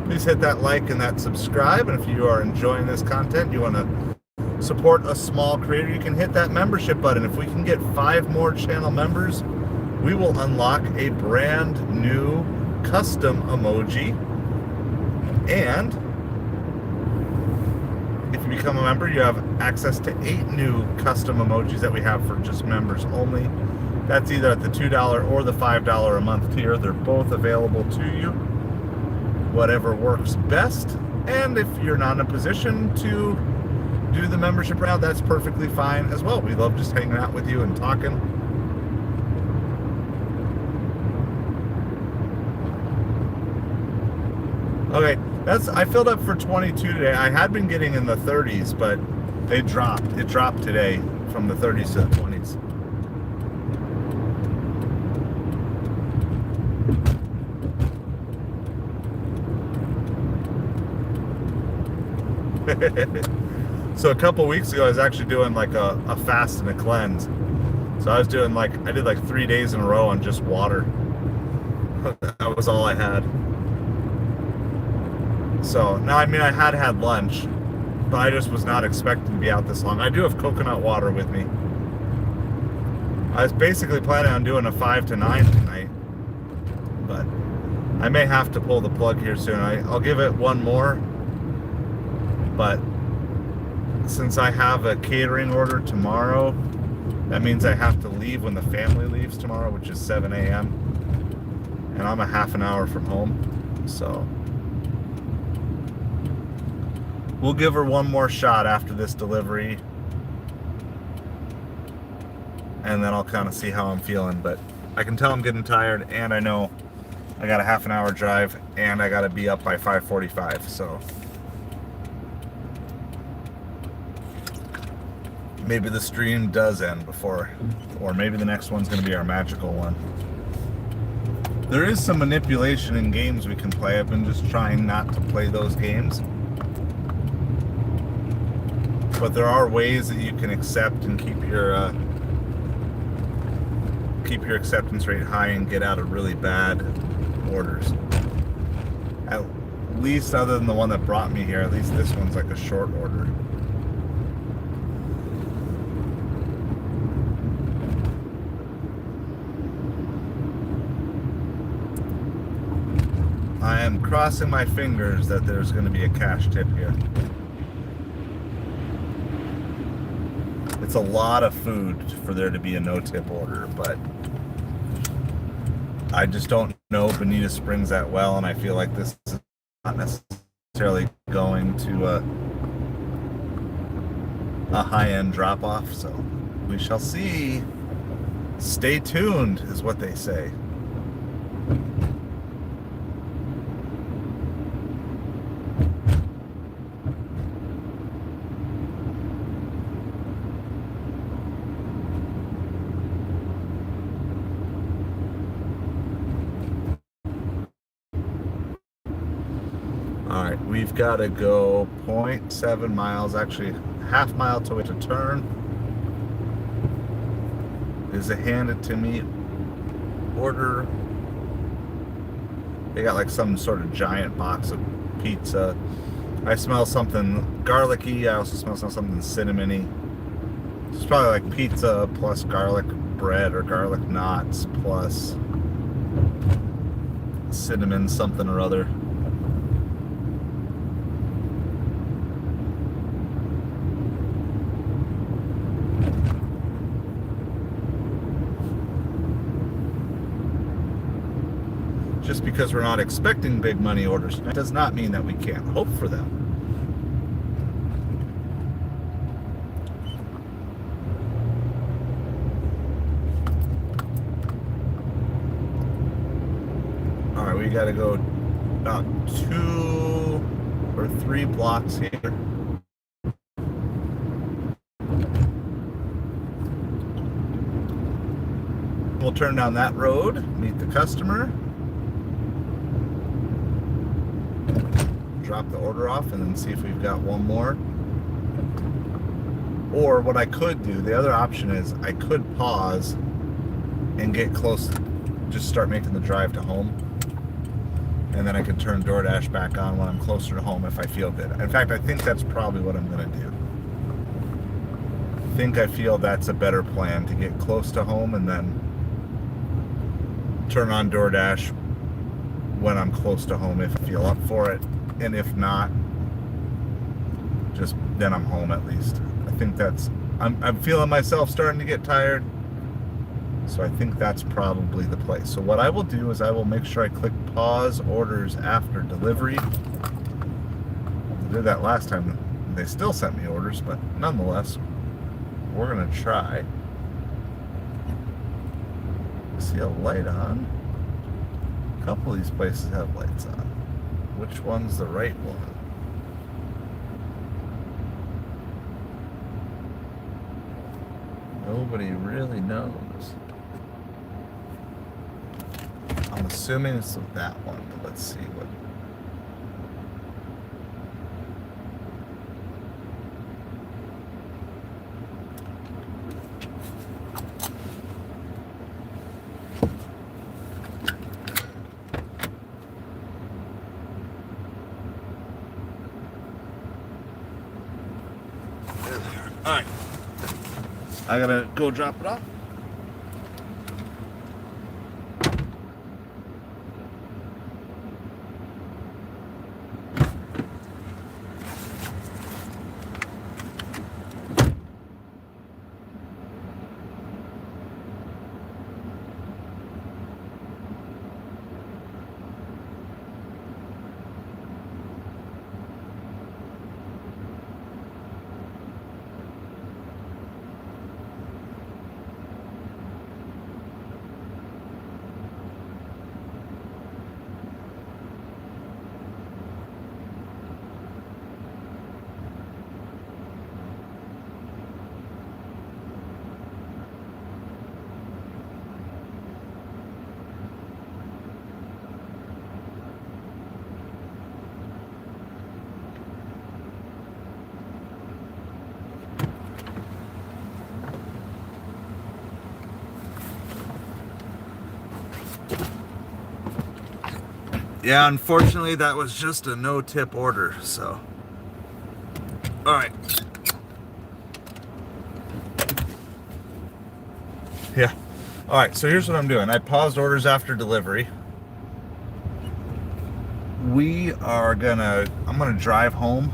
Please hit that like and that subscribe. And if you are enjoying this content, you want to support a small creator, you can hit that membership button. If we can get 5 more channel members, we will unlock a brand new custom emoji. And if you become a member, you have access to 8 new custom emojis that we have for just members only. That's either at the $2 or the $5 a month tier. They're both available to you. Whatever works best. And if you're not in a position to do the membership route, that's perfectly fine as well. We love just hanging out with you and talking. Okay, I filled up for 22 today. I had been getting in the 30s, but they dropped. It dropped today from the 30s to the 20s. So a couple weeks ago, I was actually doing like a fast and a cleanse. So I was doing I did like 3 days in a row on just water. That was all I had. So now, I mean, I had lunch, but I just was not expecting to be out this long. I do have coconut water with me. I was basically planning on doing a 5 to 9 tonight, but I may have to pull the plug here soon. I'll give it one more, but since I have a catering order tomorrow, that means I have to leave when the family leaves tomorrow, which is 7 a.m. And I'm a half an hour from home, so we'll give her one more shot after this delivery, and then I'll kind of see how I'm feeling. But I can tell I'm getting tired, and I know I got a half an hour drive, and I got to be up by 5:45, so maybe the stream does end before, or maybe the next one's going to be our magical one. There is some manipulation in games we can play. I've been just trying not to play those games. But there are ways that you can accept and keep your acceptance rate high and get out of really bad orders. At least, other than the one that brought me here, at least this one's like a short order. I am crossing my fingers that there's going to be a cash tip here. It's a lot of food for there to be a no-tip order, but I just don't know Bonita Springs that well, and I feel like this is not necessarily going to a high-end drop-off, so we shall see. Stay tuned is what they say. Alright, we've got to go 0.7 miles, actually half mile to turn. Is a hand it to me order. They got like some sort of giant box of pizza. I smell something garlicky. I also smell something cinnamony. It's probably like pizza plus garlic bread or garlic knots plus cinnamon something or other. Just because we're not expecting big money orders, it does not mean that we can't hope for them. All right, we got to go about 2 or 3 blocks here. We'll turn down that road, meet the customer, drop the order off, and then see if we've got one more. Or what I could do, the other option is I could pause and get close, just start making the drive to home, and then I could turn DoorDash back on when I'm closer to home if I feel good. In fact, I think that's probably what I'm going to do. I feel that's a better plan, to get close to home and then turn on DoorDash when I'm close to home if I feel up for it. And if not, just then I'm home at least. I think that's, I'm feeling myself starting to get tired, so I think that's probably the place. So what I will do is I will make sure I click pause orders after delivery. I did that last time. They still sent me orders, but nonetheless, we're gonna try. See a light on. A couple of these places have lights on. Which one's the right one? Nobody really knows. I'm assuming it's that one. Let's see what. There they are. All right. I gotta go drop it off. Yeah, unfortunately, that was just a no-tip order, so. All right. Yeah. All right, so here's what I'm doing. I paused orders after delivery. I'm gonna drive home,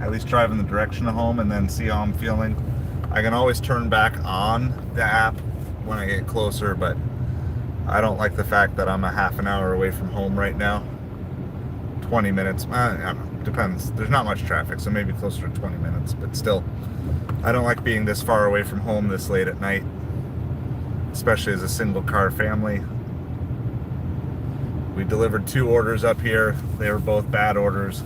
at least drive in the direction of home, and then see how I'm feeling. I can always turn back on the app when I get closer, but I don't like the fact that I'm a half an hour away from home right now. 20 minutes, I don't know, depends. There's not much traffic, so maybe closer to 20 minutes, but still, I don't like being this far away from home this late at night, especially as a single car family. We delivered 2 orders up here. They were both bad orders.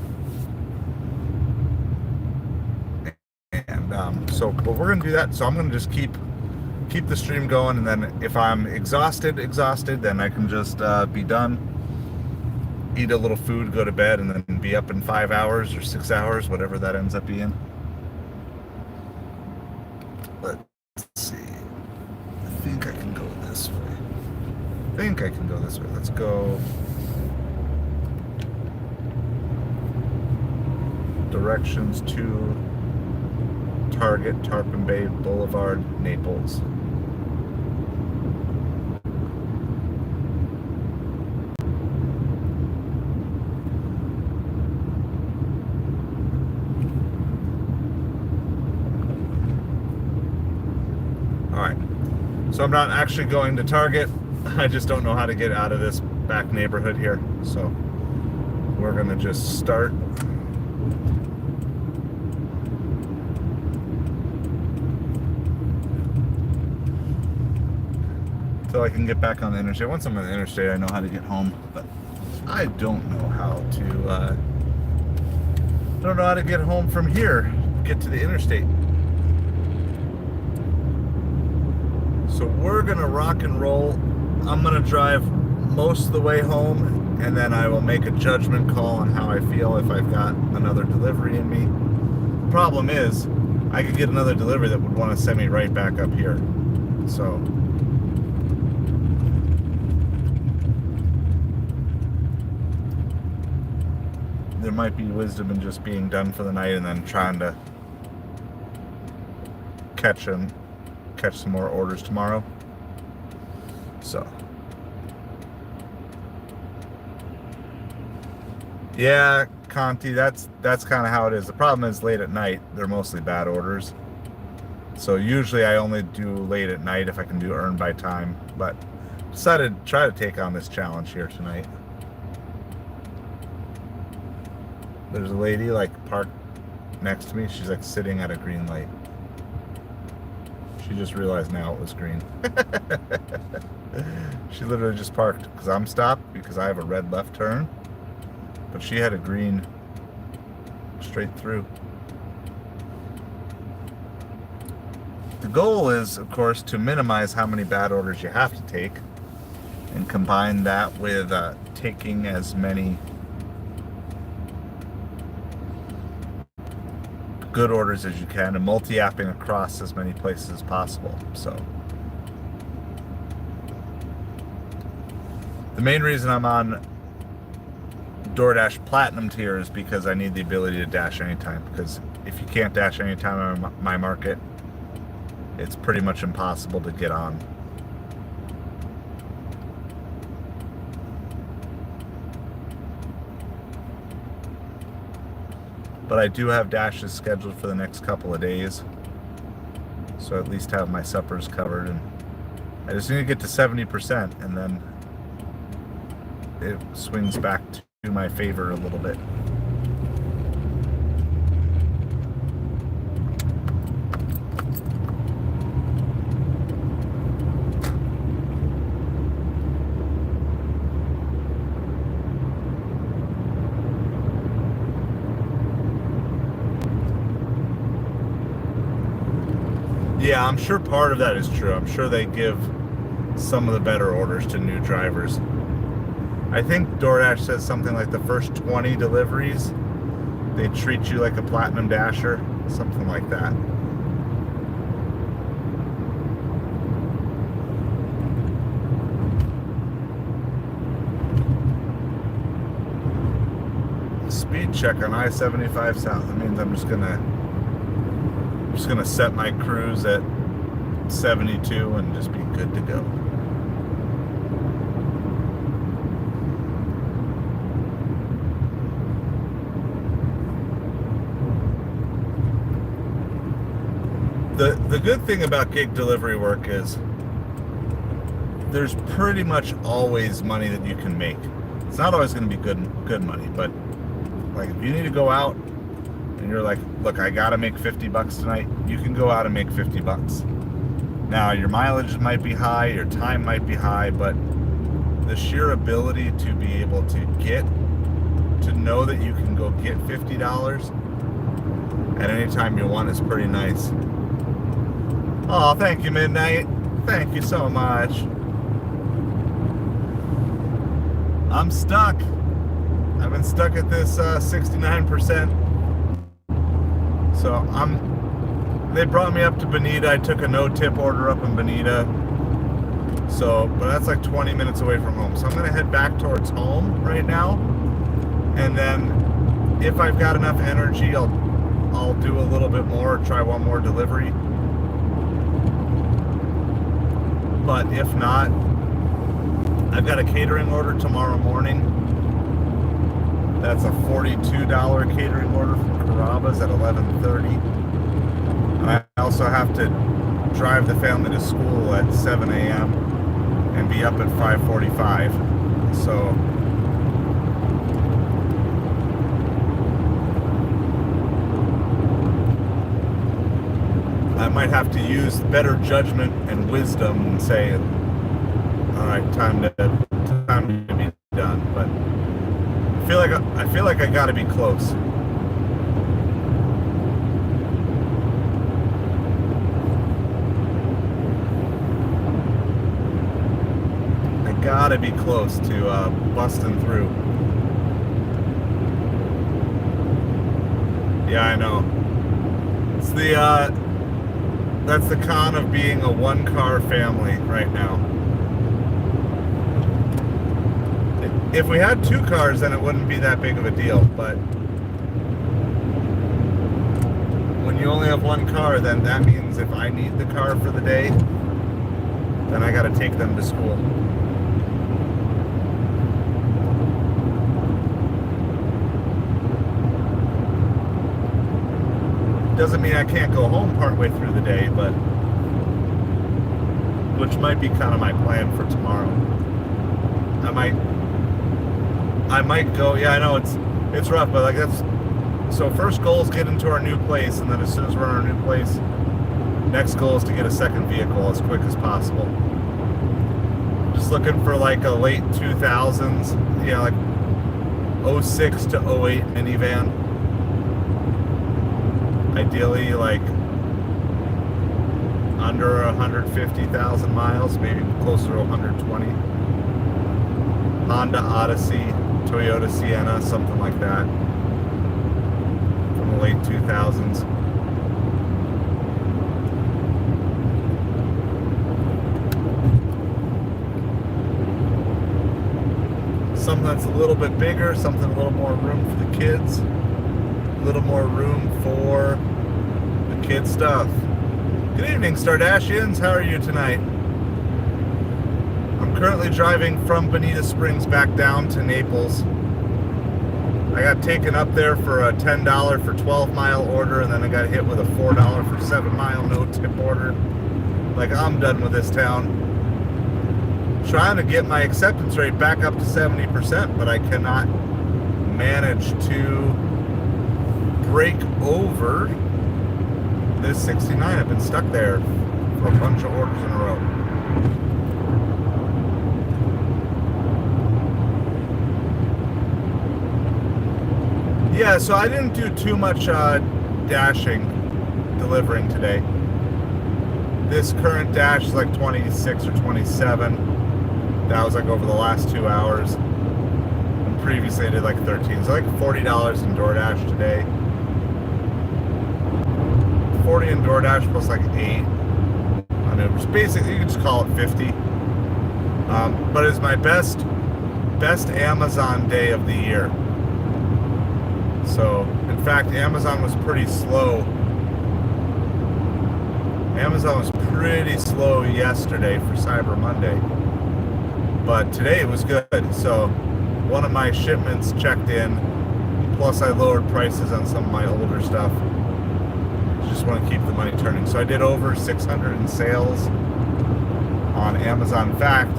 And but we're gonna do that. So I'm gonna just keep the stream going, and then if I'm exhausted, then I can just be done, eat a little food, go to bed, and then be up in 5 hours or 6 hours, whatever that ends up being. Let's see. I think I can go this way. Let's go directions to Target, Tarpon Bay Boulevard, Naples. Alright, so I'm not actually going to Target. I just don't know how to get out of this back neighborhood here. So we're gonna just start. So I can get back on the interstate. Once I'm on the interstate, I know how to get home, but I don't know how to get home from here, get to the interstate. So we're gonna rock and roll. I'm gonna drive most of the way home, and then I will make a judgment call on how I feel if I've got another delivery in me. Problem is, I could get another delivery that would want to send me right back up here. So there might be wisdom in just being done for the night and then trying to catch some more orders tomorrow. So yeah, Conti, that's kind of how it is. The problem is late at night, they're mostly bad orders. So usually I only do late at night if I can do earn by time, but decided to try to take on this challenge here tonight. There's a lady like parked right next to me. She's like sitting at a green light. She just realized now it was green. She literally just parked because I'm stopped because I have a red left turn, but she had a green straight through. The goal is, of course, to minimize how many bad orders you have to take and combine that with taking as many good orders as you can and multi-apping across as many places as possible. So the main reason I'm on DoorDash Platinum tier is because I need the ability to dash anytime, because if you can't dash anytime on my market, it's pretty much impossible to get on. But I do have dashes scheduled for the next couple of days, so I at least have my suppers covered, and I just need to get to 70%, and then it swings back to my favor a little bit. Yeah, I'm sure part of that is true. I'm sure they give some of the better orders to new drivers. I think DoorDash says something like the first 20 deliveries, they treat you like a Platinum Dasher, something like that. Speed check on I-75 South. That means I'm just gonna set my cruise at 72 and just be good to go. The good thing about gig delivery work is there's pretty much always money that you can make. It's not always going to be good money, but like if you need to go out and you're like, look, I got to make 50 bucks tonight, you can go out and make 50 bucks. Now, your mileage might be high, your time might be high, but the sheer ability to be able to know that you can go get $50 at any time you want is pretty nice. Oh, thank you, Midnight. Thank you so much. I'm stuck. I've been stuck at this 69%. So they brought me up to Bonita. I took a no-tip order up in Bonita. But that's like 20 minutes away from home. So I'm gonna head back towards home right now. And then if I've got enough energy, I'll do a little bit more, try one more delivery. But if not, I've got a catering order tomorrow morning. That's a $42 catering order from Carrabba's at 11:30. And I also have to drive the family to school at 7 a.m. and be up at 5:45. So I might have to use better judgment and wisdom and say, all right, time to be done. But I feel like I got to be close. I gotta be close to busting through. Yeah, I know. It's that's the con of being a one-car family right now. If we had two cars, then it wouldn't be that big of a deal, but when you only have one car, then that means if I need the car for the day, then I gotta take them to school. Doesn't mean I can't go home partway through the day, but which might be kind of my plan for tomorrow. I might go. Yeah, I know it's rough, but like So first goal is get into our new place, and then as soon as we're in our new place, next goal is to get a second vehicle as quick as possible. Just looking for like a late 2000s, like 06 to 08 minivan. Ideally like under 150,000 miles, maybe closer to 120. Honda Odyssey, Toyota Sienna, something like that. From the late 2000s. Something that's a little bit bigger, something a little more room for the kids, a little more room for the kid stuff. Good evening, Stardashians. How are you tonight? I'm currently driving from Bonita Springs back down to Naples. I got taken up there for a $10 for 12-mile order, and then I got hit with a $4 for 7-mile no-tip order. Like, I'm done with this town. Trying to get my acceptance rate back up to 70%, but I cannot manage to break over this 69. I've been stuck there for a bunch of orders in a row. Yeah, so I didn't do too much delivering today. This current dash is like 26 or 27. That was like over the last 2 hours. And previously I did like 13. So like $40 in DoorDash today. 40 in DoorDash plus like 8 on Uber. Basically, you can just call it 50. But it's my best Amazon day of the year. So, in fact, Amazon was pretty slow. Amazon was pretty slow yesterday for Cyber Monday. But today it was good. So one of my shipments checked in, plus I lowered prices on some of my older stuff. Just want to keep the money turning. So I did over 600 in sales on Amazon. In fact,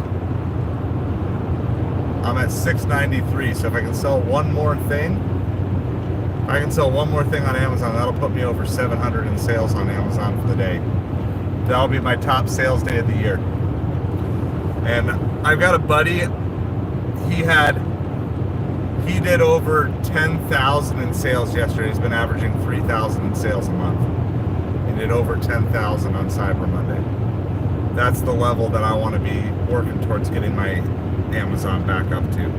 I'm at 693. So if I can sell one more thing, on Amazon, that'll put me over 700 in sales on Amazon for the day. That'll be my top sales day of the year. And I've got a buddy, he did over 10,000 in sales yesterday. He's been averaging 3,000 in sales a month. He did over 10,000 on Cyber Monday. That's the level that I want to be working towards getting my Amazon back up to.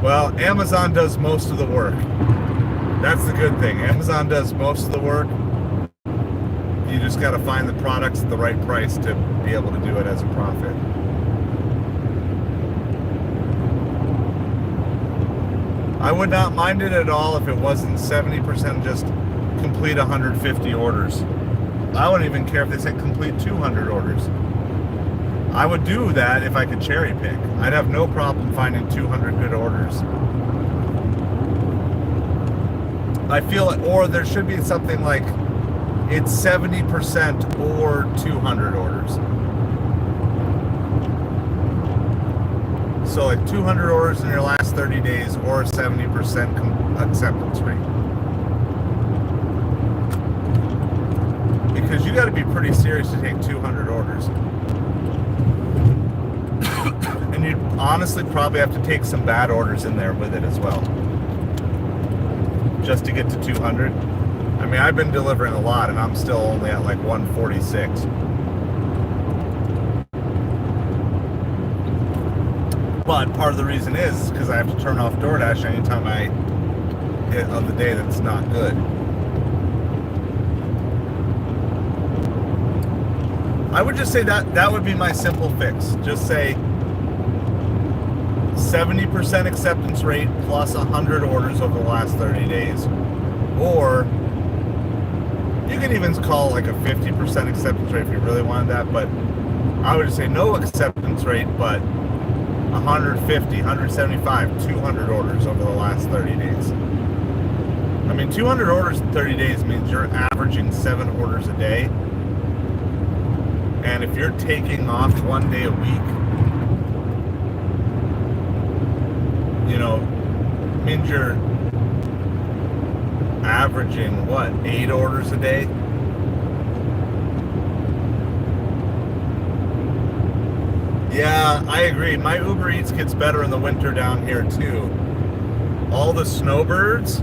Well, Amazon does most of the work. That's the good thing. Amazon does most of the work. You just got to find the products at the right price to be able to do it as a profit. I would not mind it at all if it wasn't 70% just complete 150 orders. I wouldn't even care if they said complete 200 orders. I would do that if I could cherry pick. I'd have no problem finding 200 good orders. I feel, or there should be something like it's 70% or 200 orders. So like 200 orders in your last 30 days or 70% acceptance rate. Because you got to be pretty serious to take 200 orders. And you'd honestly probably have to take some bad orders in there with it as well. Just to get to 200. I mean, I've been delivering a lot and I'm still only at like 146. But part of the reason is because I have to turn off DoorDash anytime I hit on the day that's not good. I would just say that would be my simple fix. Just say 70% acceptance rate plus 100 orders over the last 30 days. Or you can even call like a 50% acceptance rate if you really wanted that, but I would just say no acceptance rate, but 150, 175, 200 orders over the last 30 days. I mean, 200 orders in 30 days means you're averaging 7 orders a day. And if you're taking off 1 day a week, you know, means you're averaging, what, 8 orders a day? Yeah, I agree. My Uber Eats gets better in the winter down here too. All the snowbirds,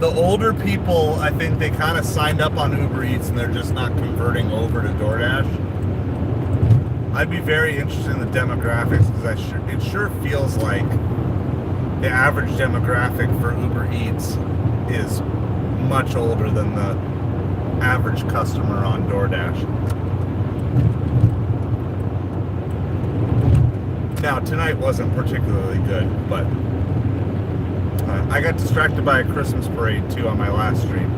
the older people, I think they kind of signed up on Uber Eats and they're just not converting over to DoorDash. I'd be very interested in the demographics because it sure feels like the average demographic for Uber Eats is much older than the average customer on DoorDash. Now, tonight wasn't particularly good, but I got distracted by a Christmas parade too on my last stream.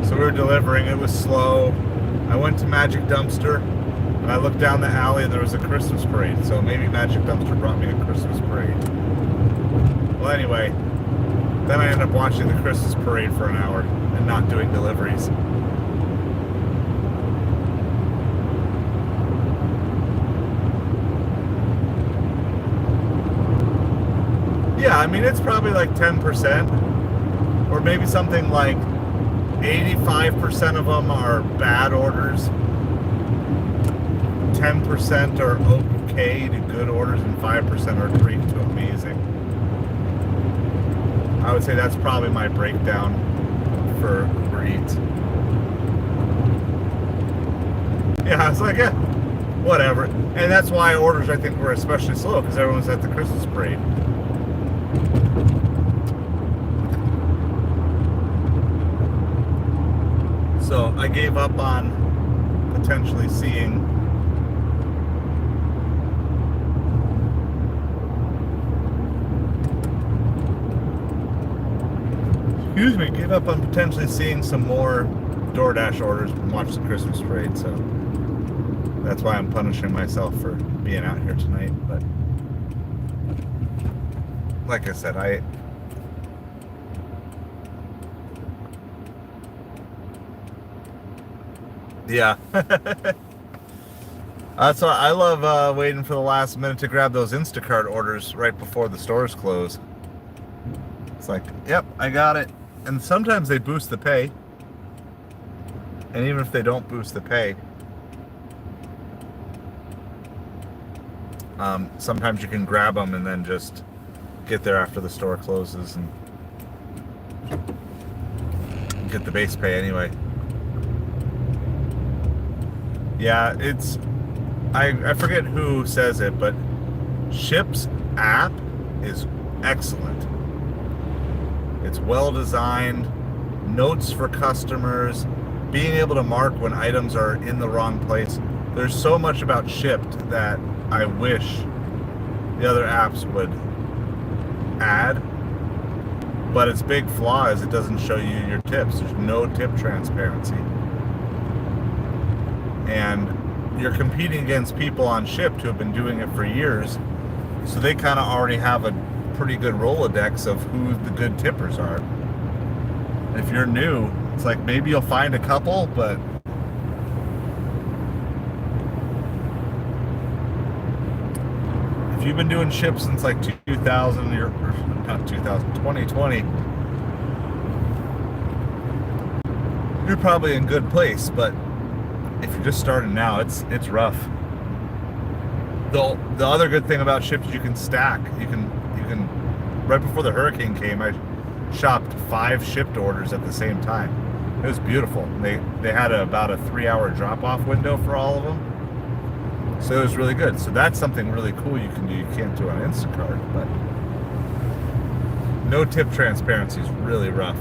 So we were delivering, it was slow. I went to Magic Dumpster and I looked down the alley and there was a Christmas parade. So maybe Magic Dumpster brought me a Christmas parade. Well, anyway, then I ended up watching the Christmas parade for an hour and not doing deliveries. Yeah, I mean, it's probably like 10%, or maybe something like 85% of them are bad orders, 10% are okay to good orders, and 5% are great to amazing. I would say that's probably my breakdown for Uber Eats. Yeah, I was like, yeah, whatever. And that's why orders, I think, were especially slow, because everyone's at the Christmas parade. So I gave up on potentially seeing gave up on potentially seeing some more DoorDash orders and watch the Christmas parade. So that's why I'm punishing myself for being out here tonight. But like I said, yeah. That's why I love waiting for the last minute to grab those Instacart orders right before the stores close. It's like, yep, I got it. And sometimes they boost the pay. And even if they don't boost the pay, sometimes you can grab them and then just get there after the store closes and get the base pay anyway. Yeah, it's, I forget who says it, but Ship's app is excellent. It's well designed, notes for customers, being able to mark when items are in the wrong place. There's so much about Shipped that I wish the other apps would add, but its big flaw is it doesn't show you your tips. There's no tip transparency. And you're competing against people on Shipt who have been doing it for years, so they kind of already have a pretty good Rolodex of who the good tippers are. And if you're new, it's like maybe you'll find a couple, but if you've been doing Shipt since like 2000, or not 2000, 2020, you're probably in good place. But if you're just starting now, it's rough. The other good thing about Shipt is you can stack. You can right before the hurricane came, I shopped 5 Shipt orders at the same time. It was beautiful. They had about a 3-hour drop-off window for all of them, so it was really good. So that's something really cool you can do. You can't do on Instacart, but no tip transparency is really rough.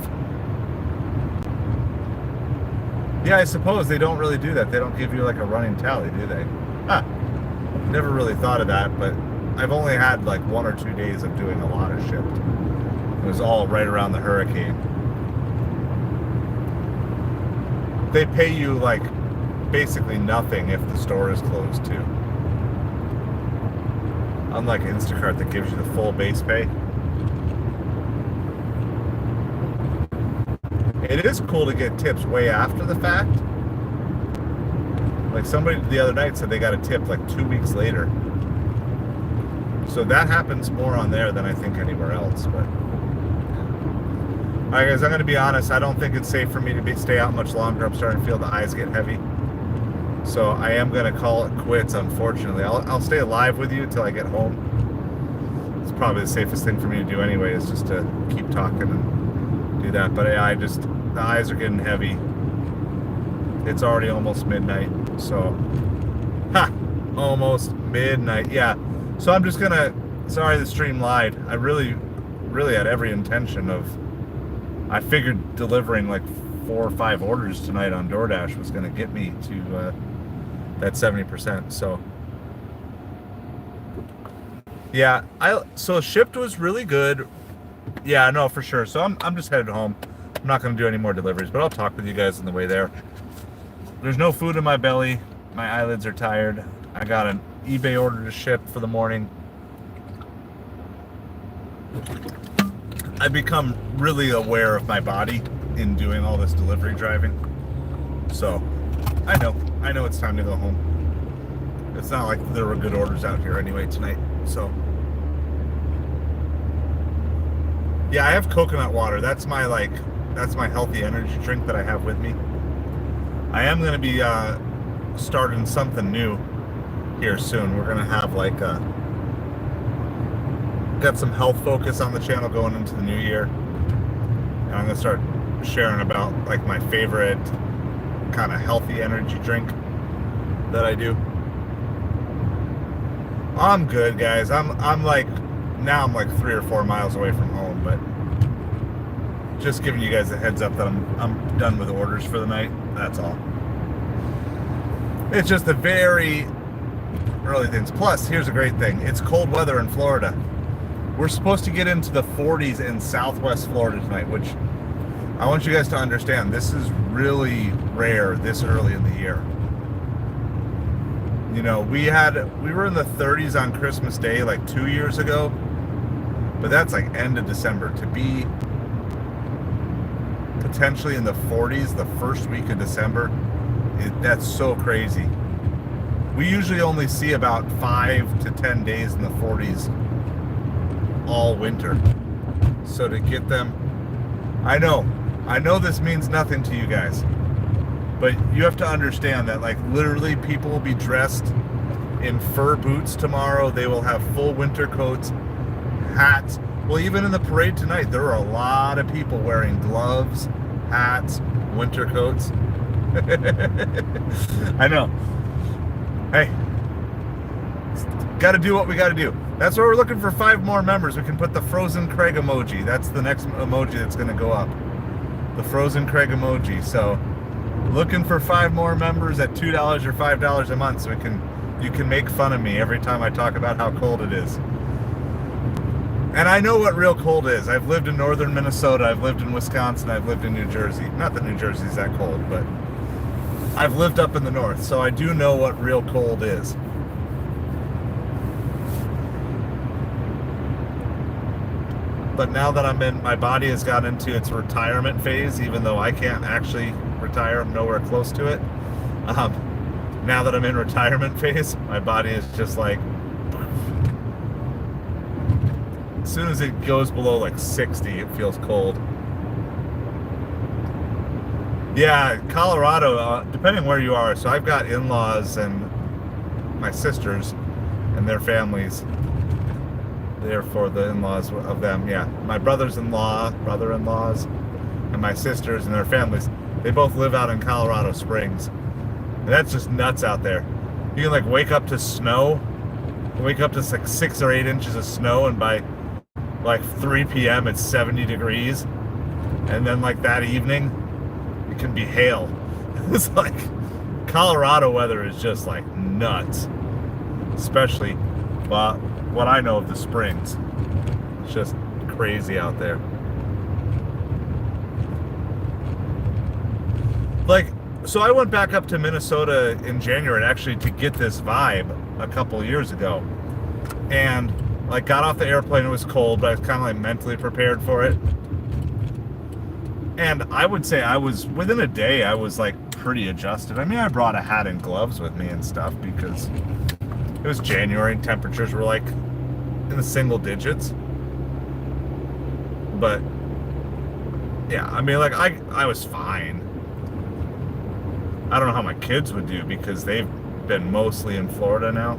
Yeah, I suppose they don't really do that. They don't give you like a running tally, do they? Never really thought of that, but I've only had like 1 or 2 days of doing a lot of Shipt. It was all right around the hurricane. They pay you like basically nothing if the store is closed too. Unlike Instacart that gives you the full base pay. It is cool to get tips way after the fact. Like somebody the other night said they got a tip like 2 weeks later. So that happens more on there than I think anywhere else. But All right, guys, I'm going to be honest. I don't think it's safe for me to stay out much longer. I'm starting to feel the eyes get heavy. So I am going to call it quits, unfortunately. I'll stay alive with you until I get home. It's probably the safest thing for me to do anyway, is just to keep talking and do that. But the eyes are getting heavy. It's already almost midnight. So, almost midnight. Yeah. So I'm just going to, sorry the stream lied. I really had every intention of, I figured delivering like 4 or 5 orders tonight on DoorDash was going to get me to that 70%. So yeah, so shipped was really good. Yeah, no, for sure. So I'm just headed home. I'm not going to do any more deliveries, but I'll talk with you guys on the way there. There's no food in my belly. My eyelids are tired. I got an eBay order to ship for the morning. I've become really aware of my body in doing all this delivery driving. So I know it's time to go home. It's not like there were good orders out here anyway tonight. So yeah, I have coconut water. That's my healthy energy drink that I have with me. I am going to be starting something new here soon. We're going to have got some health focus on the channel going into the new year. And I'm going to start sharing about like my favorite kind of healthy energy drink that I do. I'm good, guys. I'm like 3 or 4 miles away from home, but just giving you guys a heads up that I'm done with orders for the night. That's all. It's just the very early things. Plus, here's a great thing. It's cold weather in Florida. We're supposed to get into the 40s in Southwest Florida tonight, which I want you guys to understand. This is really rare this early in the year. You know, we were in the 30s on Christmas Day like 2 years ago, but that's like end of December. To be potentially in the 40s the first week of December, that's so crazy. We usually only see about 5 to 10 days in the 40s all winter. So to get them, I know this means nothing to you guys, but you have to understand that like literally people will be dressed in fur boots tomorrow. They will have full winter coats, hats. Well, even in the parade tonight, there are a lot of people wearing gloves, hats, winter coats. I know. Hey, got to do what we got to do. That's why we're looking for 5 more members. We can put the Frozen Craig emoji. That's the next emoji that's going to go up. The Frozen Craig emoji. So looking for 5 more members at $2 or $5 a month, so you can make fun of me every time I talk about how cold it is. And I know what real cold is. I've lived in northern Minnesota, I've lived in Wisconsin, I've lived in New Jersey. Not that New Jersey's that cold, but I've lived up in the north, so I do know what real cold is. But now that my body has got into its retirement phase, even though I can't actually retire, I'm nowhere close to it. Now that I'm in retirement phase, my body is just like, as soon as it goes below like 60, it feels cold. Yeah, Colorado, depending where you are. So I've got in-laws and my sisters and their families. Therefore, the in-laws of them, yeah. My brother-in-laws, and my sisters and their families, they both live out in Colorado Springs. And that's just nuts out there. You can like wake up to snow, wake up to like 6 or 8 inches of snow, and by like 3 p.m. it's 70 degrees. And then like that evening, it can be hail. It's like Colorado weather is just like nuts. Especially, well, what I know of the springs. It's just crazy out there. Like, so I went back up to Minnesota in January actually to get this vibe a couple years ago. And like got off the airplane, it was cold, but I was kind of like mentally prepared for it. And I would say I was, within a day, I was like pretty adjusted. I mean, I brought a hat and gloves with me and stuff because it was January and temperatures were like in the single digits. But Yeah, I mean, like, I was fine. I don't know how my kids would do because they've been mostly in Florida now.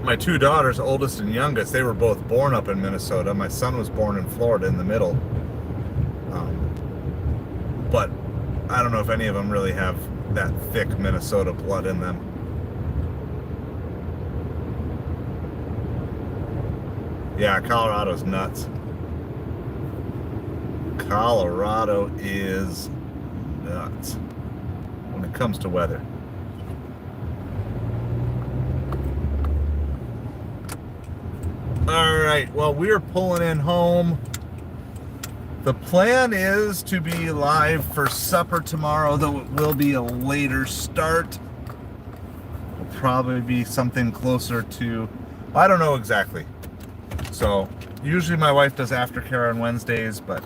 My two daughters, oldest and youngest, they were both born up in Minnesota. My son was born in Florida in the middle. But I don't know if any of them really have that thick Minnesota blood in them. Yeah, Colorado's nuts. Colorado is nuts when it comes to weather. All right, well, we're pulling in home. The plan is to be live for supper tomorrow, though it will be a later start. It'll probably be something closer to, I don't know exactly. So usually my wife does aftercare on Wednesdays, but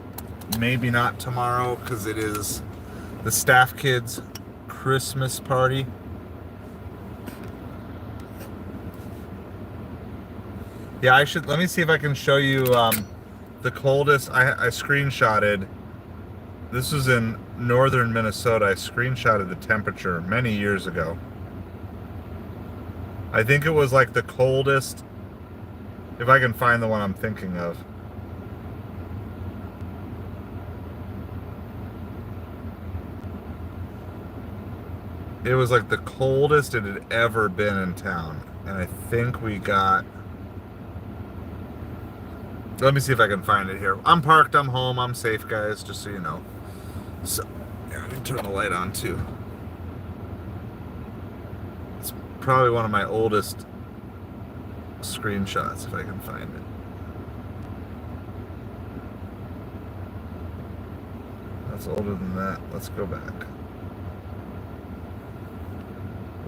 maybe not tomorrow because it is the staff kids' Christmas party. Yeah, let me see if I can show you the coldest. I screenshotted. This was in northern Minnesota. I screenshotted the temperature many years ago. I think it was like the coldest, if I can find the one I'm thinking of. It was like the coldest it had ever been in town. And I think we got... Let me see if I can find it here. I'm parked, I'm home, I'm safe, guys, just so you know. So, yeah, I can turn the light on too. It's probably one of my oldest screenshots, if I can find it. That's older than that. Let's go back.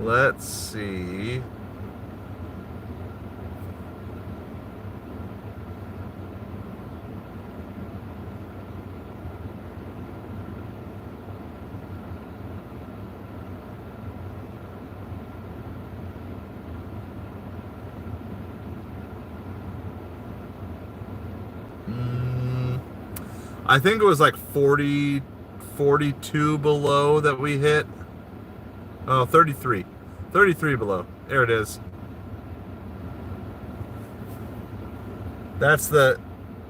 Let's see. I think it was like 40, 42 below that we hit. Oh, 33. 33 below. There it is. So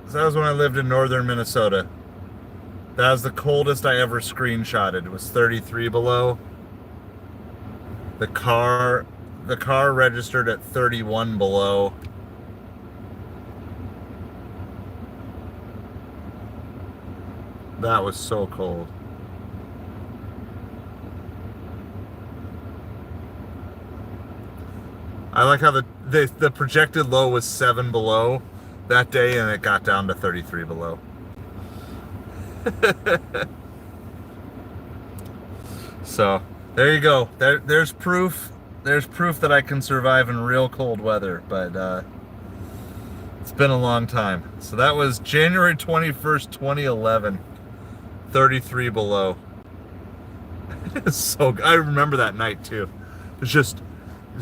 that was when I lived in northern Minnesota. That was the coldest I ever screenshotted. It was 33 below. The car registered at 31 below. That was so cold. I like how the projected low was 7 below that day, and it got down to 33 below. So there you go. There's proof. There's proof that I can survive in real cold weather, but it's been a long time. So that was January 21st, 2011. 33 below. So I remember that night too. It's just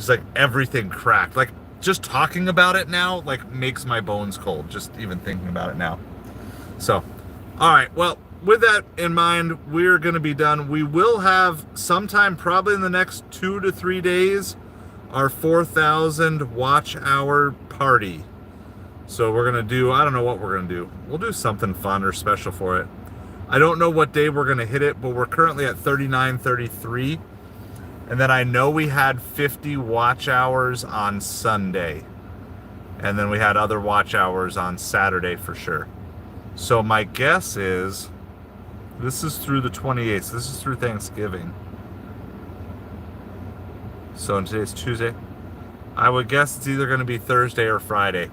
like everything cracked. Like just talking about it now like makes my bones cold, just even thinking about it now. So all right, well, with that in mind, we're going to be done. We will have sometime probably in the next 2 to 3 days our 4,000 watch hour party. So we're going to do, I don't know what we're going to do. We'll do something fun or special for it. I don't know what day we're going to hit it, but we're currently at 39, 33. And then I know we had 50 watch hours on Sunday. And then we had other watch hours on Saturday for sure. So my guess is, this is through the 28th. This is through Thanksgiving. So today's Tuesday. I would guess it's either going to be Thursday or Friday.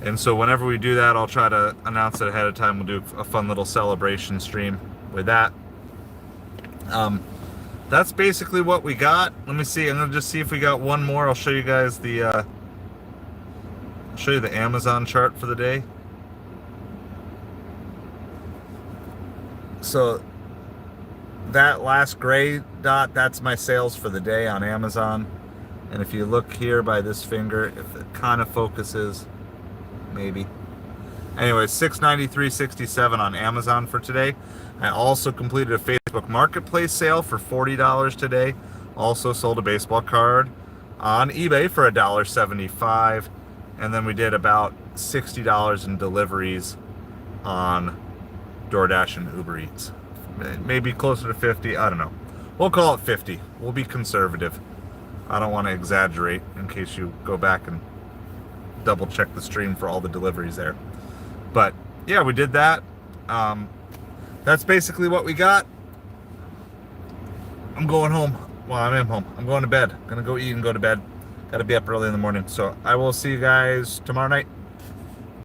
And so whenever we do that, I'll try to announce it ahead of time. We'll do a fun little celebration stream with that. That's basically what we got. Let me see. I'm going to just see if we got one more. I'll show you guys the Amazon chart for the day. So that last gray dot, that's my sales for the day on Amazon. And if you look here by this finger, if it kind of focuses, maybe. Anyway, $693.67 on Amazon for today. I also completed a Facebook Marketplace sale for $40 today. Also sold a baseball card on eBay for $1.75. And then we did about $60 in deliveries on DoorDash and Uber Eats. Maybe closer to 50, I don't know. We'll call it 50. We'll be conservative. I don't want to exaggerate in case you go back and double check the stream for all the deliveries there. But yeah, we did that. That's basically what we got. I'm going home. Well, I am home. I'm going to bed. Gonna go eat and go to bed. Gotta be up early in the morning. So I will see you guys tomorrow night.